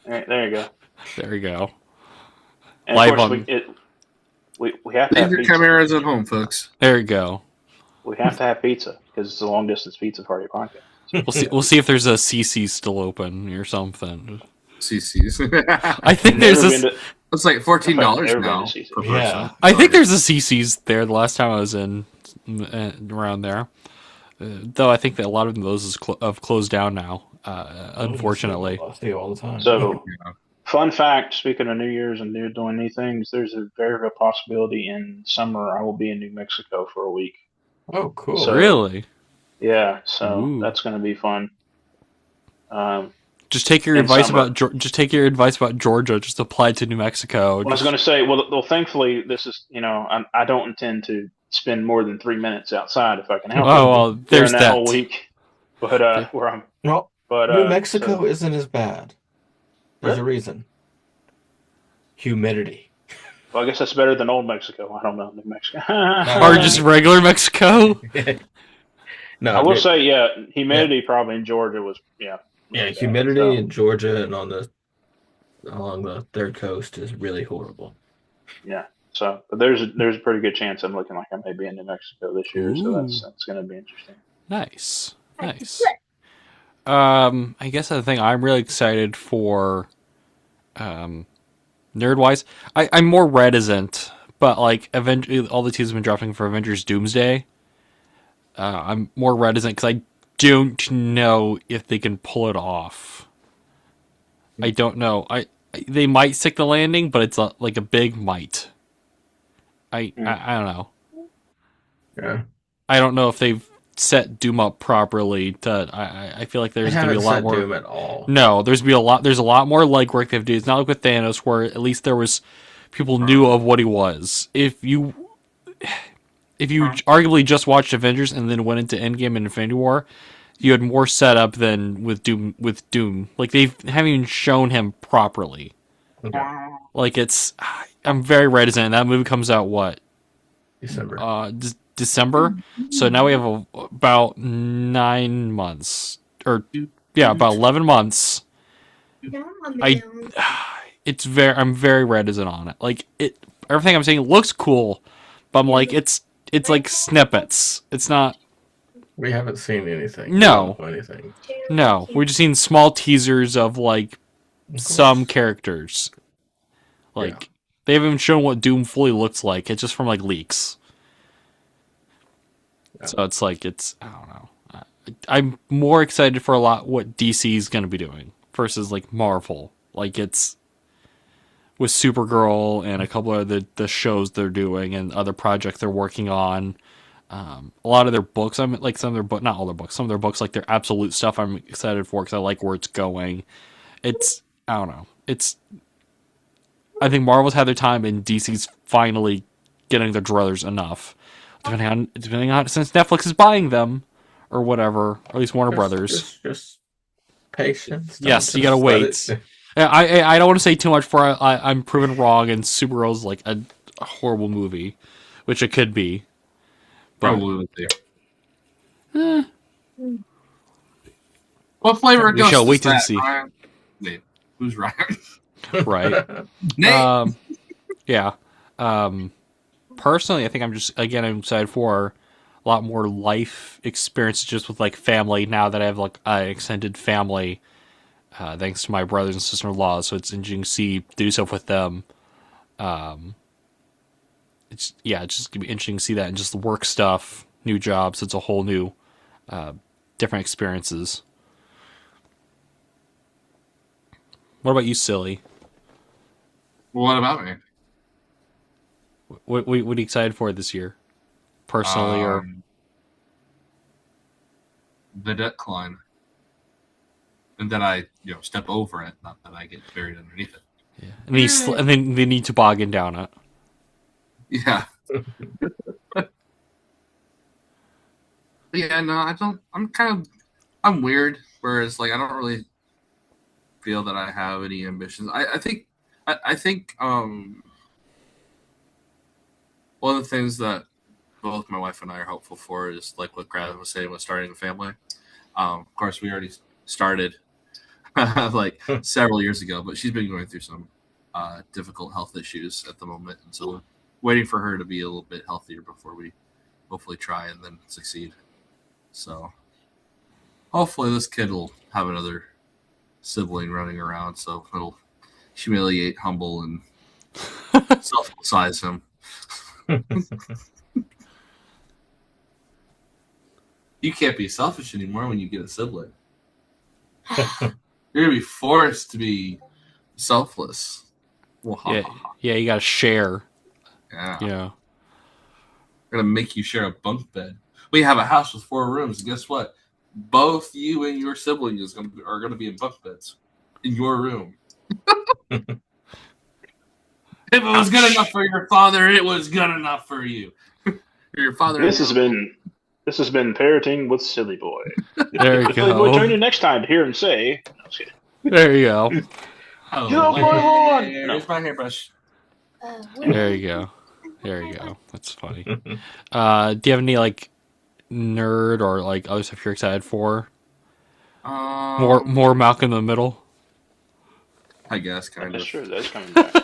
There you go. There you go. And live on. We have to have your pizza. Chimeras at home, folks. There you go. We have to have pizza because it's a long distance pizza party podcast. We'll see if there's a CC still open or something. CC's. I think there's a. It's like $14 now. Yeah. I think there's a CC's there. The last time I was in around there, though I think that a lot of those have closed down now. Unfortunately, I see all the time. So, Fun fact: speaking of New Year's and doing new things, there's a very real possibility in summer I will be in New Mexico for a week. Oh, cool! So, Really? Yeah, so Ooh. that's going to be fun. Just take your advice about Georgia. Just apply it to New Mexico. Well, I was going to say, well, thankfully, this is I don't intend to spend more than 3 minutes outside if I can help it. Oh well, there's during that whole week. But where I'm, Well, but New Mexico so, isn't as bad. There's a reason. Humidity. Well, I guess that's better than old Mexico. I don't know, New Mexico. Or just regular Mexico. No, I will say, humidity probably in Georgia was really bad, humidity in Georgia and along the third coast is really horrible. Yeah, so but there's a pretty good chance I'm looking like I may be in New Mexico this year, so that's going to be interesting. Nice. I guess the thing I'm really excited for, nerd-wise, I'm more reticent, but like all the teams have been dropping for Avengers Doomsday. I'm more reticent because I don't know if they can pull it off. I don't know. They might stick the landing, but it's like a big might. I don't know. Yeah. I don't know if they've set Doom up properly. I feel like there's going to be a lot more. Doom at all. No, there's a lot more legwork they have to do. It's not like with Thanos, where at least there was people knew of what he was. If you arguably just watched Avengers and then went into Endgame and Infinity War, you had more setup than with Doom. Like they haven't even shown him properly. Okay. Like I'm very reticent. That movie comes out what? December. December. So now we have about 9 months, or about 11 months. I'm very reticent on it. Like everything I'm saying looks cool, but I'm like it's like snippets. It's not. We haven't seen anything. No. Anything. No, we've just seen small teasers of like some characters. Like they haven't even shown what Doom fully looks like. It's just from like leaks. Yeah. So it's like I don't know. I'm more excited for a lot what DC is going to be doing versus like Marvel. Like it's with Supergirl and a couple of the shows they're doing and other projects they're working on. A lot of their books, I'm like some of their not all their books, some of their books, like their absolute stuff, I'm excited for because I like where it's going. I don't know. I think Marvel's had their time and DC's finally getting their druthers enough. Depending on since Netflix is buying them or whatever, or at least Warner Brothers. Just patience. Yes, you gotta wait. I don't want to say too much before I'm proven wrong and Supergirl's like a horrible movie, which it could be. Probably What flavor of we ghost shall wait is that, to see. Ryan? Wait, who's Ryan? Right. Nate. Personally, I think I'm excited for a lot more life experiences just with like family now that I have like an extended family, thanks to my brothers and sister-in-law. So it's interesting to do stuff with them. It's just gonna be interesting to see that and just the work stuff, new jobs. It's a whole new, different experiences. What about you, Silly? What about me? What are you excited for this year, personally, or the decline, and then I step over it, not that I get buried underneath it. Yeah, and then they need toboggan down it. Yeah. Yeah, no, I don't. I'm weird. Whereas, like, I don't really feel that I have any ambitions. I think one of the things that both my wife and I are hopeful for is like what Crad was saying with starting a family. Of course, we already started like several years ago, but she's been going through some difficult health issues at the moment, and so we're waiting for her to be a little bit healthier before we hopefully try and then succeed. So hopefully this kid will have another sibling running around, so it'll humiliate, humble, and self-size him. You can't be selfish anymore when you get a sibling. You're gonna be forced to be selfless. Yeah, you gotta share. Yeah. Yeah. We're gonna make you share a bunk bed. We have a house with 4 rooms. And guess what? Both you and your sibling are gonna be in bunk beds in your room. If it was good enough for your father, it was good enough for you. Your father. This has been Parenting with SillyBoy. There you SillyBoy, go. turn in next time to hear him say. There you go. Oh, Get off my lawn! Here's my hairbrush. There you go. There you go. That's funny. Do you have any like nerd or like other stuff you're excited for? More Malcolm in the Middle. I guess kind of. Sure, that's coming back.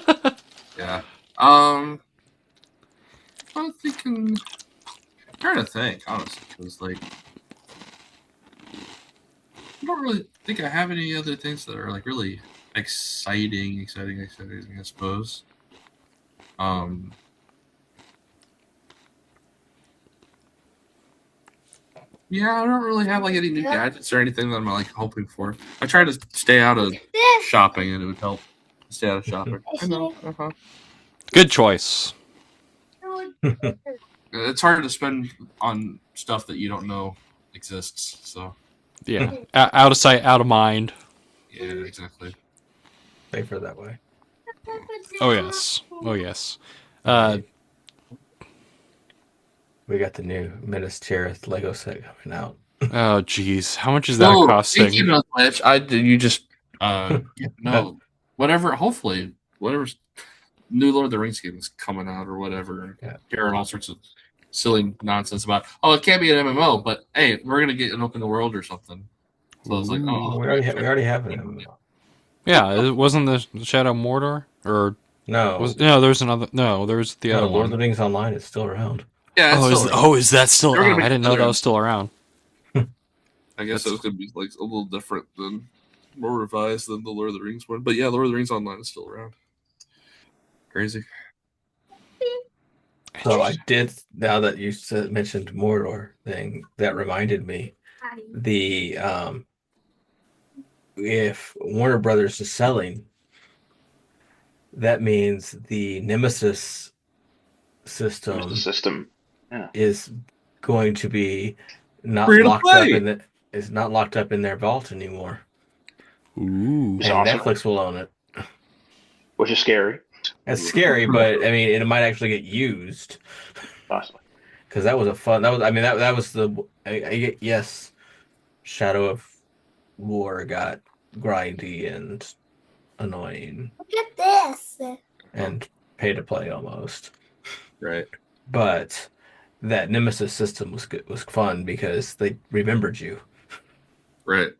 Yeah. I'm thinking. Trying to think, honestly, because like I don't really think I have any other things that are like really exciting. I suppose. Yeah, I don't really have like any new gadgets or anything that I'm like hoping for. I try to stay out of shopping, and it would help stay out of shopping. I know. Good choice. It's hard to spend on stuff that you don't know exists. So yeah, out of sight, out of mind. Yeah, exactly. Safer that way. Oh yes. We got the new Minas Tirith Lego set coming out. Oh jeez, how much is that costing? Speaking of which, you just no, whatever. Hopefully, whatever's new Lord of the Rings game is coming out or whatever. Yeah. Hearing all sorts of silly nonsense about it can't be an MMO, but hey, we're gonna get an open world or something. So I was like, we already have an MMO. Yeah, it wasn't the Shadow of Mordor or no? There's another. No, there's the other Lord one. of the Rings Online is still around. Yeah. Is that still? I didn't know that was still around. I guess it was gonna be like a little different than more revised than the Lord of the Rings one, but yeah, Lord of the Rings Online is still around. Crazy. So I did. Now that you mentioned Mordor thing, that reminded me if Warner Brothers is selling, that means the Nemesis system is going to be not locked up in their vault anymore. Ooh, and Netflix will own it, which is scary. It's scary, but I mean, it might actually get used. Possibly, because that was a fun. That was. I mean, that was the. Yes, Shadow of War got grindy and annoying. Look at this. And pay to play almost. Right. But that Nemesis system was good. Was fun because they remembered you. Right.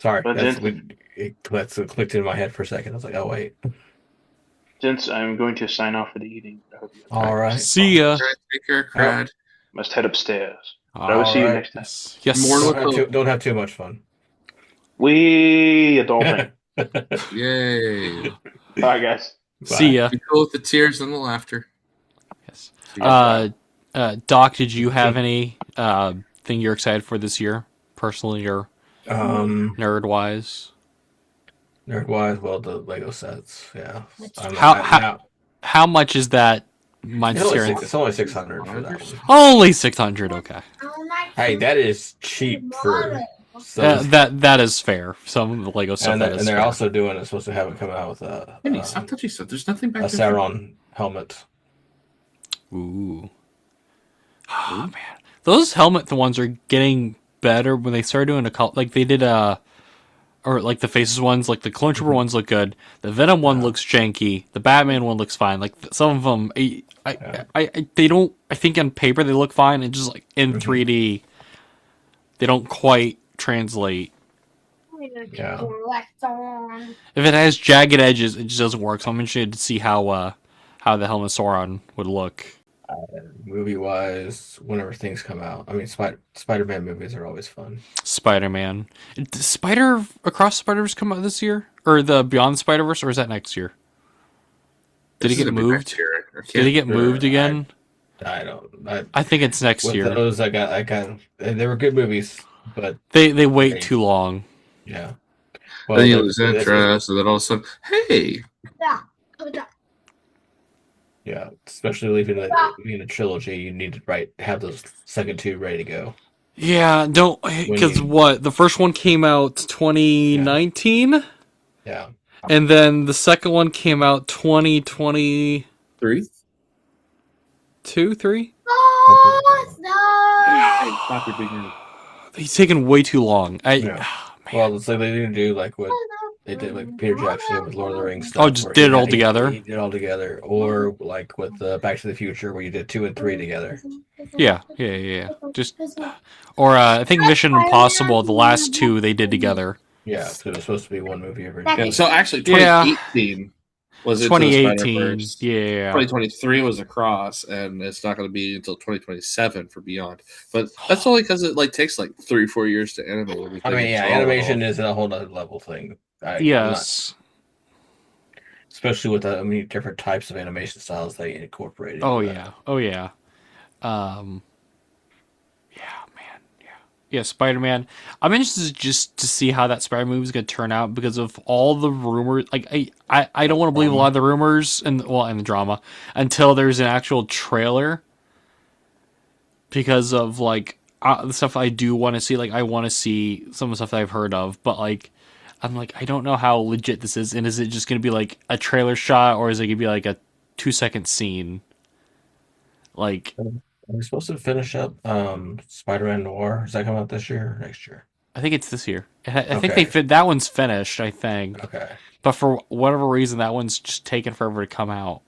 Sorry, that's clicked in my head for a second. I was like, oh wait. Since I'm going to sign off for the evening, I hope you have all right. See ya. Take care, Crad. Must head upstairs. I will see you next time. Yes. Don't have too much fun. We adulting. Yay. Bye, guys. See ya. Be cool with the tears and the laughter. Yes. Doc, did you have any thing you're excited for this year, personally or nerd wise? Nerd wise, well, the Lego sets, yeah. How much is that? It's only 600 for that one. Only 600, okay. Hey, that is cheap for. That is fair. Some of the Lego stuff and they're also supposed to have it come out with a. I thought you said there's nothing back there. A Sauron helmet. Ooh. Oh man, those the ones are getting better when they start doing like they did or like the Faces ones, like the Clone Trooper ones look good. The Venom one looks janky. The Batman one looks fine. Like some of them, they don't. I think on paper they look fine, and just like in 3D, they don't quite translate. Yeah. If it has jagged edges, it just doesn't work. So I'm interested to see how the helmet Sauron would look. Movie wise, whenever things come out, I mean, Spider-Man movies are always fun. Spider-Man, did Spider Across the Spider-Verse come out this year, or the Beyond the Spider-Verse, or is that next year? Did it get moved? Did it get moved again? I don't. I think it's next year. Those I got. They were good movies, but they wait too long. Yeah. Well, then you lose interest, and then all of a sudden, hey. Yeah, especially leaving a trilogy, you need to have those second two ready to go. Yeah, don't because what the first one came out 2019. Yeah. And then the second one came out 2023. 3? Oh, no! Hey, stop your big name. He's taking way too long. Well, it's like they didn't do like what they did, like Peter Jackson did with Lord of the Rings stuff. Oh, just did it all together. He did it all together, or like with Back to the Future, where you did 2 and 3 together. Yeah. Just or I think Mission Impossible, the last two they did together. Yeah, so it was supposed to be one movie every. Yeah, so actually, 2018 was 2018. Yeah, 2023 was Across, and it's not going to be until 2027 for Beyond. But that's only because it takes 3 or 4 years to animate everything. I mean, yeah, animation is a whole other level thing. Yes. Especially with the many different types of animation styles they incorporated. Oh yeah. Yeah, Spider-Man. I'm interested just to see how that Spider-Man movie is going to turn out because of all the rumors. I don't want to believe a lot of the rumors and the drama until there's an actual trailer. Because of the stuff I do want to see, I want to see some of the stuff that I've heard of, but I'm I don't know how legit this is, and is it just going to be a trailer shot, or is it going to be a 2-second scene? Are we supposed to finish up Spider-Man Noir? Does that come out this year or next year? I think it's this year. I think that one's finished, I think. Okay. But for whatever reason, that one's just taking forever to come out.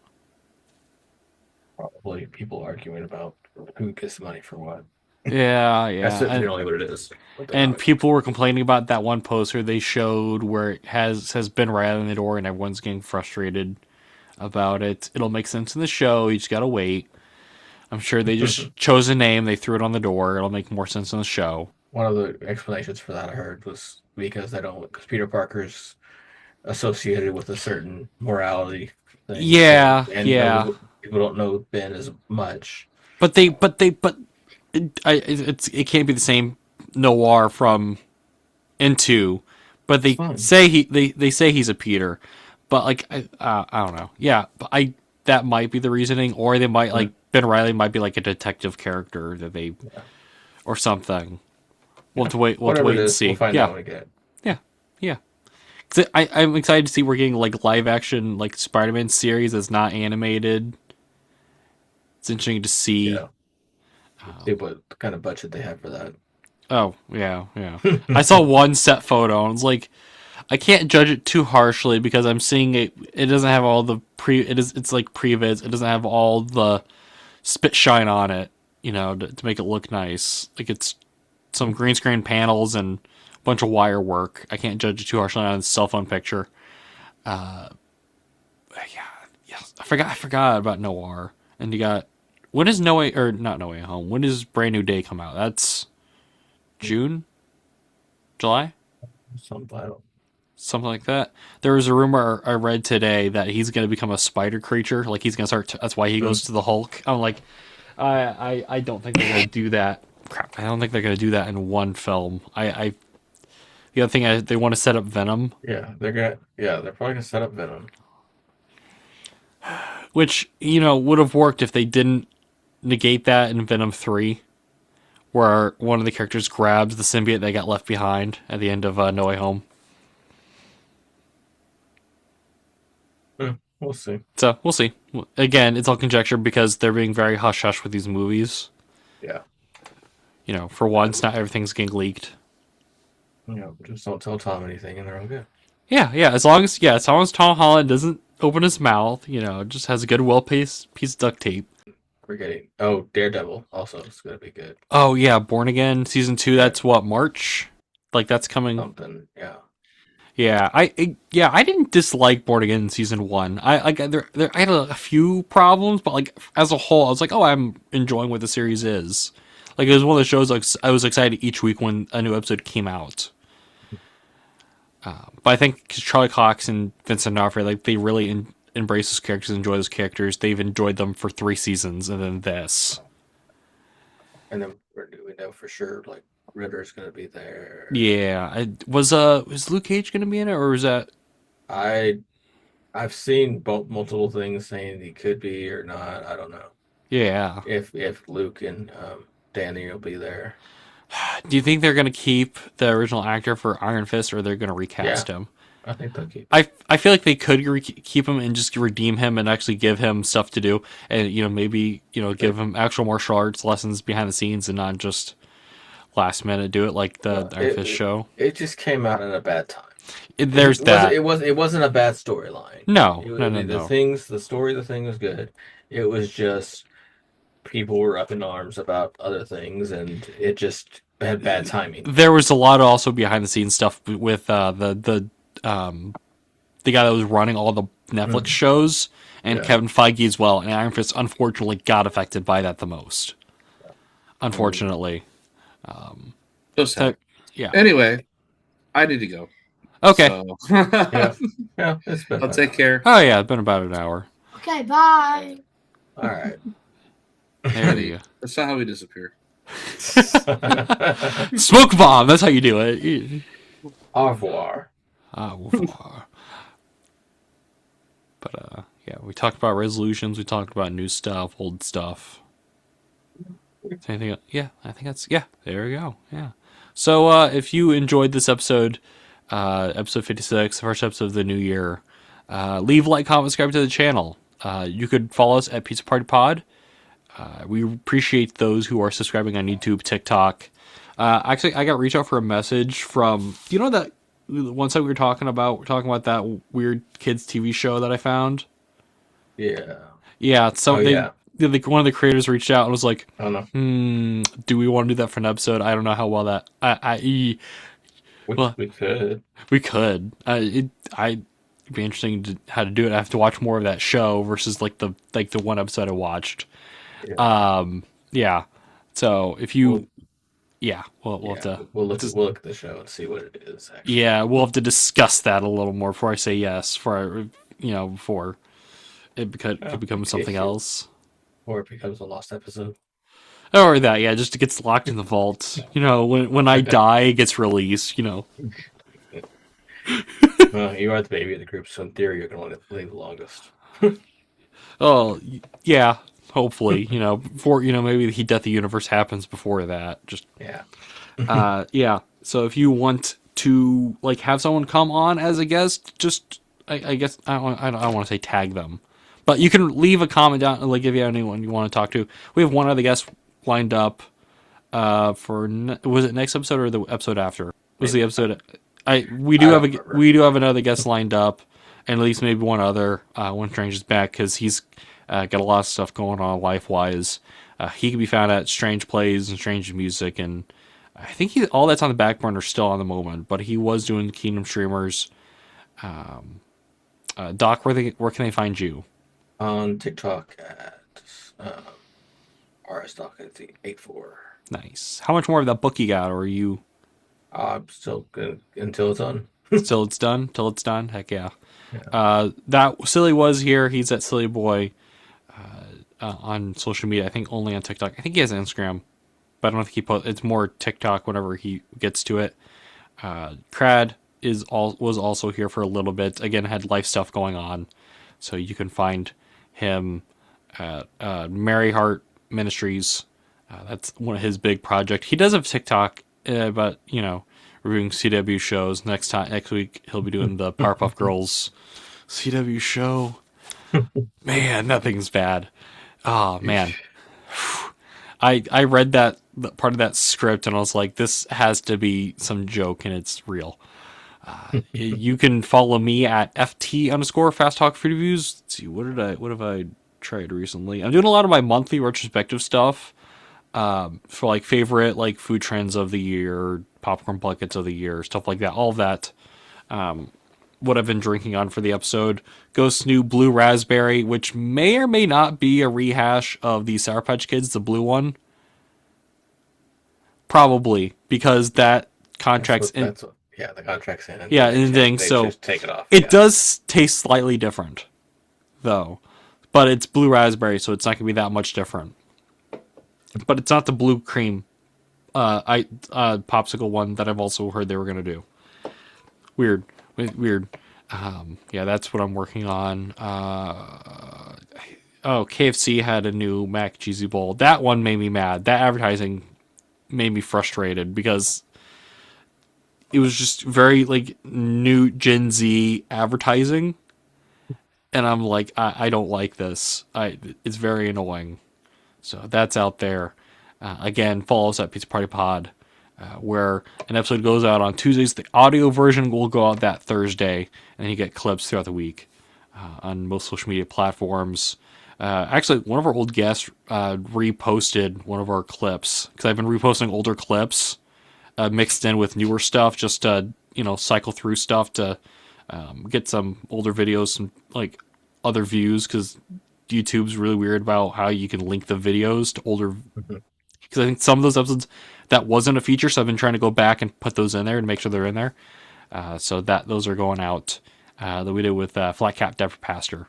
Probably people arguing about who gets the money for what. Yeah. That's generally what it is. And people were complaining about that one poster they showed where it has Ben Riley in the door and everyone's getting frustrated about it. It'll make sense in the show. You just gotta wait. I'm sure they just chose a name, they threw it on the door. It'll make more sense in the show. One of the explanations for that I heard was because Peter Parker's associated with a certain morality thing. Yeah, and people don't know Ben as much. But it can't be the same Noir from Into, but they say they say he's a Peter, but I don't know. Yeah, but that might be the reasoning, or they might Ben Riley might be a detective character that they or something. We'll have to wait. We'll have to wait and see. We'll find out again. Yeah. I'm excited to see we're getting live action Spider-Man series that's not animated. It's interesting to see. Yeah. See what kind of budget they have for that. Oh yeah. I saw one set photo and it's I can't judge it too harshly because I'm seeing it. It doesn't have all the it's previz. It doesn't have all the spit shine on it, to make it look nice. It's some green screen panels and a bunch of wire work. I can't judge it too harshly on a cell phone picture. I forgot about Noir. And you got, when is not No Way Home? When does Brand New Day come out? That's June? July? Something like that. There was a rumor I read today that he's going to become a spider creature. He's going to start. That's why he goes to the Hulk. I'm I don't think they're going to do that. Crap. I don't think they're going to do that in one film. The other thing they want to set up Venom. Yeah, they're probably going to set up Venom. Which would have worked if they didn't negate that in Venom 3, where one of the characters grabs the symbiote that got left behind at the end of No Way Home. We'll see. So, we'll see. Again, it's all conjecture because they're being very hush-hush with these movies. Yeah. For once, not everything's getting leaked. Just don't tell Tom anything and they're all good. Yeah. As long as Tom Holland doesn't open his mouth, just has a good, well-paced piece of duct tape. We're getting... Daredevil also is going to be good. Oh, yeah, Born Again, Season 2, that's what, March? That's coming... Something, yeah. Yeah, I didn't dislike Born Again Season 1. I had a few problems, but as a whole, I was I'm enjoying what the series is. It was one of the shows I was excited each week when a new episode came out. But I think because Charlie Cox and Vincent D'Onofrio, they really embrace those characters, enjoy those characters. They've enjoyed them for 3 seasons, and then this. And then we know for sure, Ritter's going to be there. Yeah, was Luke Cage going to be in it, or was that? I've seen multiple things saying he could be or not. I don't know. Yeah. If Luke and Danny will be there. Do you think they're going to keep the original actor for Iron Fist, or they're going to recast him? I think they'll keep. I feel like they could keep him and just redeem him and actually give him stuff to do, and maybe give him actual martial arts lessons behind the scenes and not just last minute do it like the Iron Fist show. It just came out at a bad time. There's that. It wasn't a bad storyline. No. The story of the thing was good. It was just people were up in arms about other things, and it just had bad timing. There was a lot of also behind the scenes stuff with the guy that was running all the Netflix shows and Kevin Feige as well. And Iron Fist unfortunately got affected by that the most. Unfortunately. Yeah. Anyway, I need to go. Okay. So. Yeah. It's been. I'll take care. Oh yeah, it's been about an hour. Okay, bye. All right. There you go. That's not how we disappear. Smoke bomb. That's how you do it. Au revoir. Au revoir. But yeah, we talked about resolutions. We talked about new stuff, old stuff. Anything else? Yeah, I think that's There we go. Yeah. So if you enjoyed this episode, episode 56, the first episode of the new year, leave a like, comment, subscribe to the channel. You could follow us at Pizza Party Pod. We appreciate those who are subscribing on YouTube, TikTok. Actually, I got reached out for a message from that one side we're talking about that weird kids TV show that I found. Yeah. So one of the creators reached out and was like, I don't know. Do we want to do that for an episode? I don't know how well that. We could. We could. It'd be interesting how to do it. I have to watch more of that show versus the one episode I watched. Yeah. So if you, we'll have to. We'll look at the show and see what it is. Actually. Yeah, we'll have to discuss that a little more before I say yes. Before it could become something else. Or it becomes a lost episode. Or that, just it gets locked in the vault. When I die, it gets released. Well, you are the baby of the group, so in theory, you're going to live the longest. Oh, yeah. Hopefully, before maybe the Death of the Universe happens before that. Just yeah. So if you want to have someone come on as a guest, just I guess I don't want to say tag them, but you can leave a comment down if you have anyone you want to talk to. We have one other guest lined up for was it next episode or the episode after? It was the episode? We do have another guest lined up, and at least maybe one other when Strange is back because he's got a lot of stuff going on life-wise. He can be found at Strange Plays and Strange Music, and I think all that's on the back burner still on the moment, but he was doing Kingdom Streamers. Doc, where can they find you? On TikTok at RSDoc84. Nice. How much more of that book you got, or are you... I'm still good until it's done. Till it's done? Heck yeah. That Silly was here. He's at SillyBoy on social media. I think only on TikTok. I think he has Instagram, but I don't think it's more TikTok whenever he gets to it. Crad was also here for a little bit. Again, had life stuff going on, so you can find him at Mary Heart Ministries. That's one of his big projects. He does have TikTok, but reviewing CW shows. Next week he'll be doing the Powerpuff Girls CW show. Man, that thing's bad. Oh man, I read that part of that script and I was like, this has to be some joke, and it's real. You can follow me at ft_fast talk food reviews. Let's see, what have I tried recently? I'm doing a lot of my monthly retrospective stuff for favorite food trends of the year, popcorn buckets of the year, stuff like that. All of that. What I've been drinking on for the episode. Ghost's new Blue Raspberry, which may or may not be a rehash of the Sour Patch Kids, the blue one. Probably, because that contract's in. The contract's in. Anything. So just take it off. It does taste slightly different, though. But it's blue raspberry, so it's not going to be that much different. But it's not the blue cream popsicle one that I've also heard they were gonna do. Weird. Yeah, that's what I'm working on. KFC had a new mac cheesy bowl. That one made me mad. That advertising made me frustrated because it was just very like new Gen Z advertising, and I'm like, I don't like this. It's very annoying. So that's out there. Again, follow us at Pizza Party Pod, where an episode goes out on Tuesdays. The audio version will go out that Thursday, and then you get clips throughout the week on most social media platforms. Actually, one of our old guests reposted one of our clips because I've been reposting older clips mixed in with newer stuff, just to cycle through stuff to get some older videos, some like other views, because YouTube's really weird about how you can link the videos to older. Because I think some of those episodes that wasn't a feature, so I've been trying to go back and put those in there and make sure they're in there. So that those are going out that we did with Flat Cap Dever Pastor.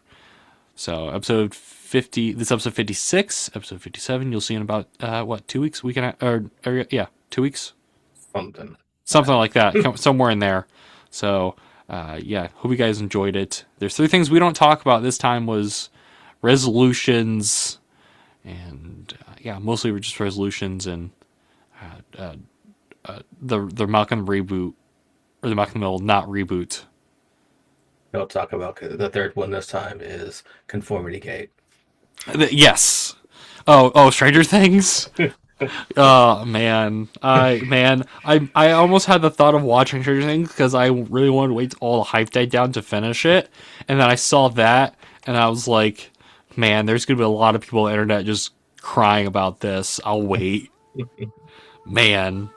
So episode 50, this episode 56, episode 57, you'll see in about 2 weeks, 2 weeks, something like that, somewhere in there. So hope you guys enjoyed it. There's 3 things we don't talk about this time was resolutions, and mostly just resolutions and the Malcolm reboot, or the Malcolm Middle not reboot. Don't talk about the third one this time is Conformity Gate. Yes. Oh, Stranger Things. Oh man, I almost had the thought of watching Stranger Things because I really wanted to wait till all the hype died down to finish it, and then I saw that and I was like, man, there's gonna be a lot of people on the internet just crying about this. I'll wait. Man,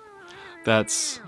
that's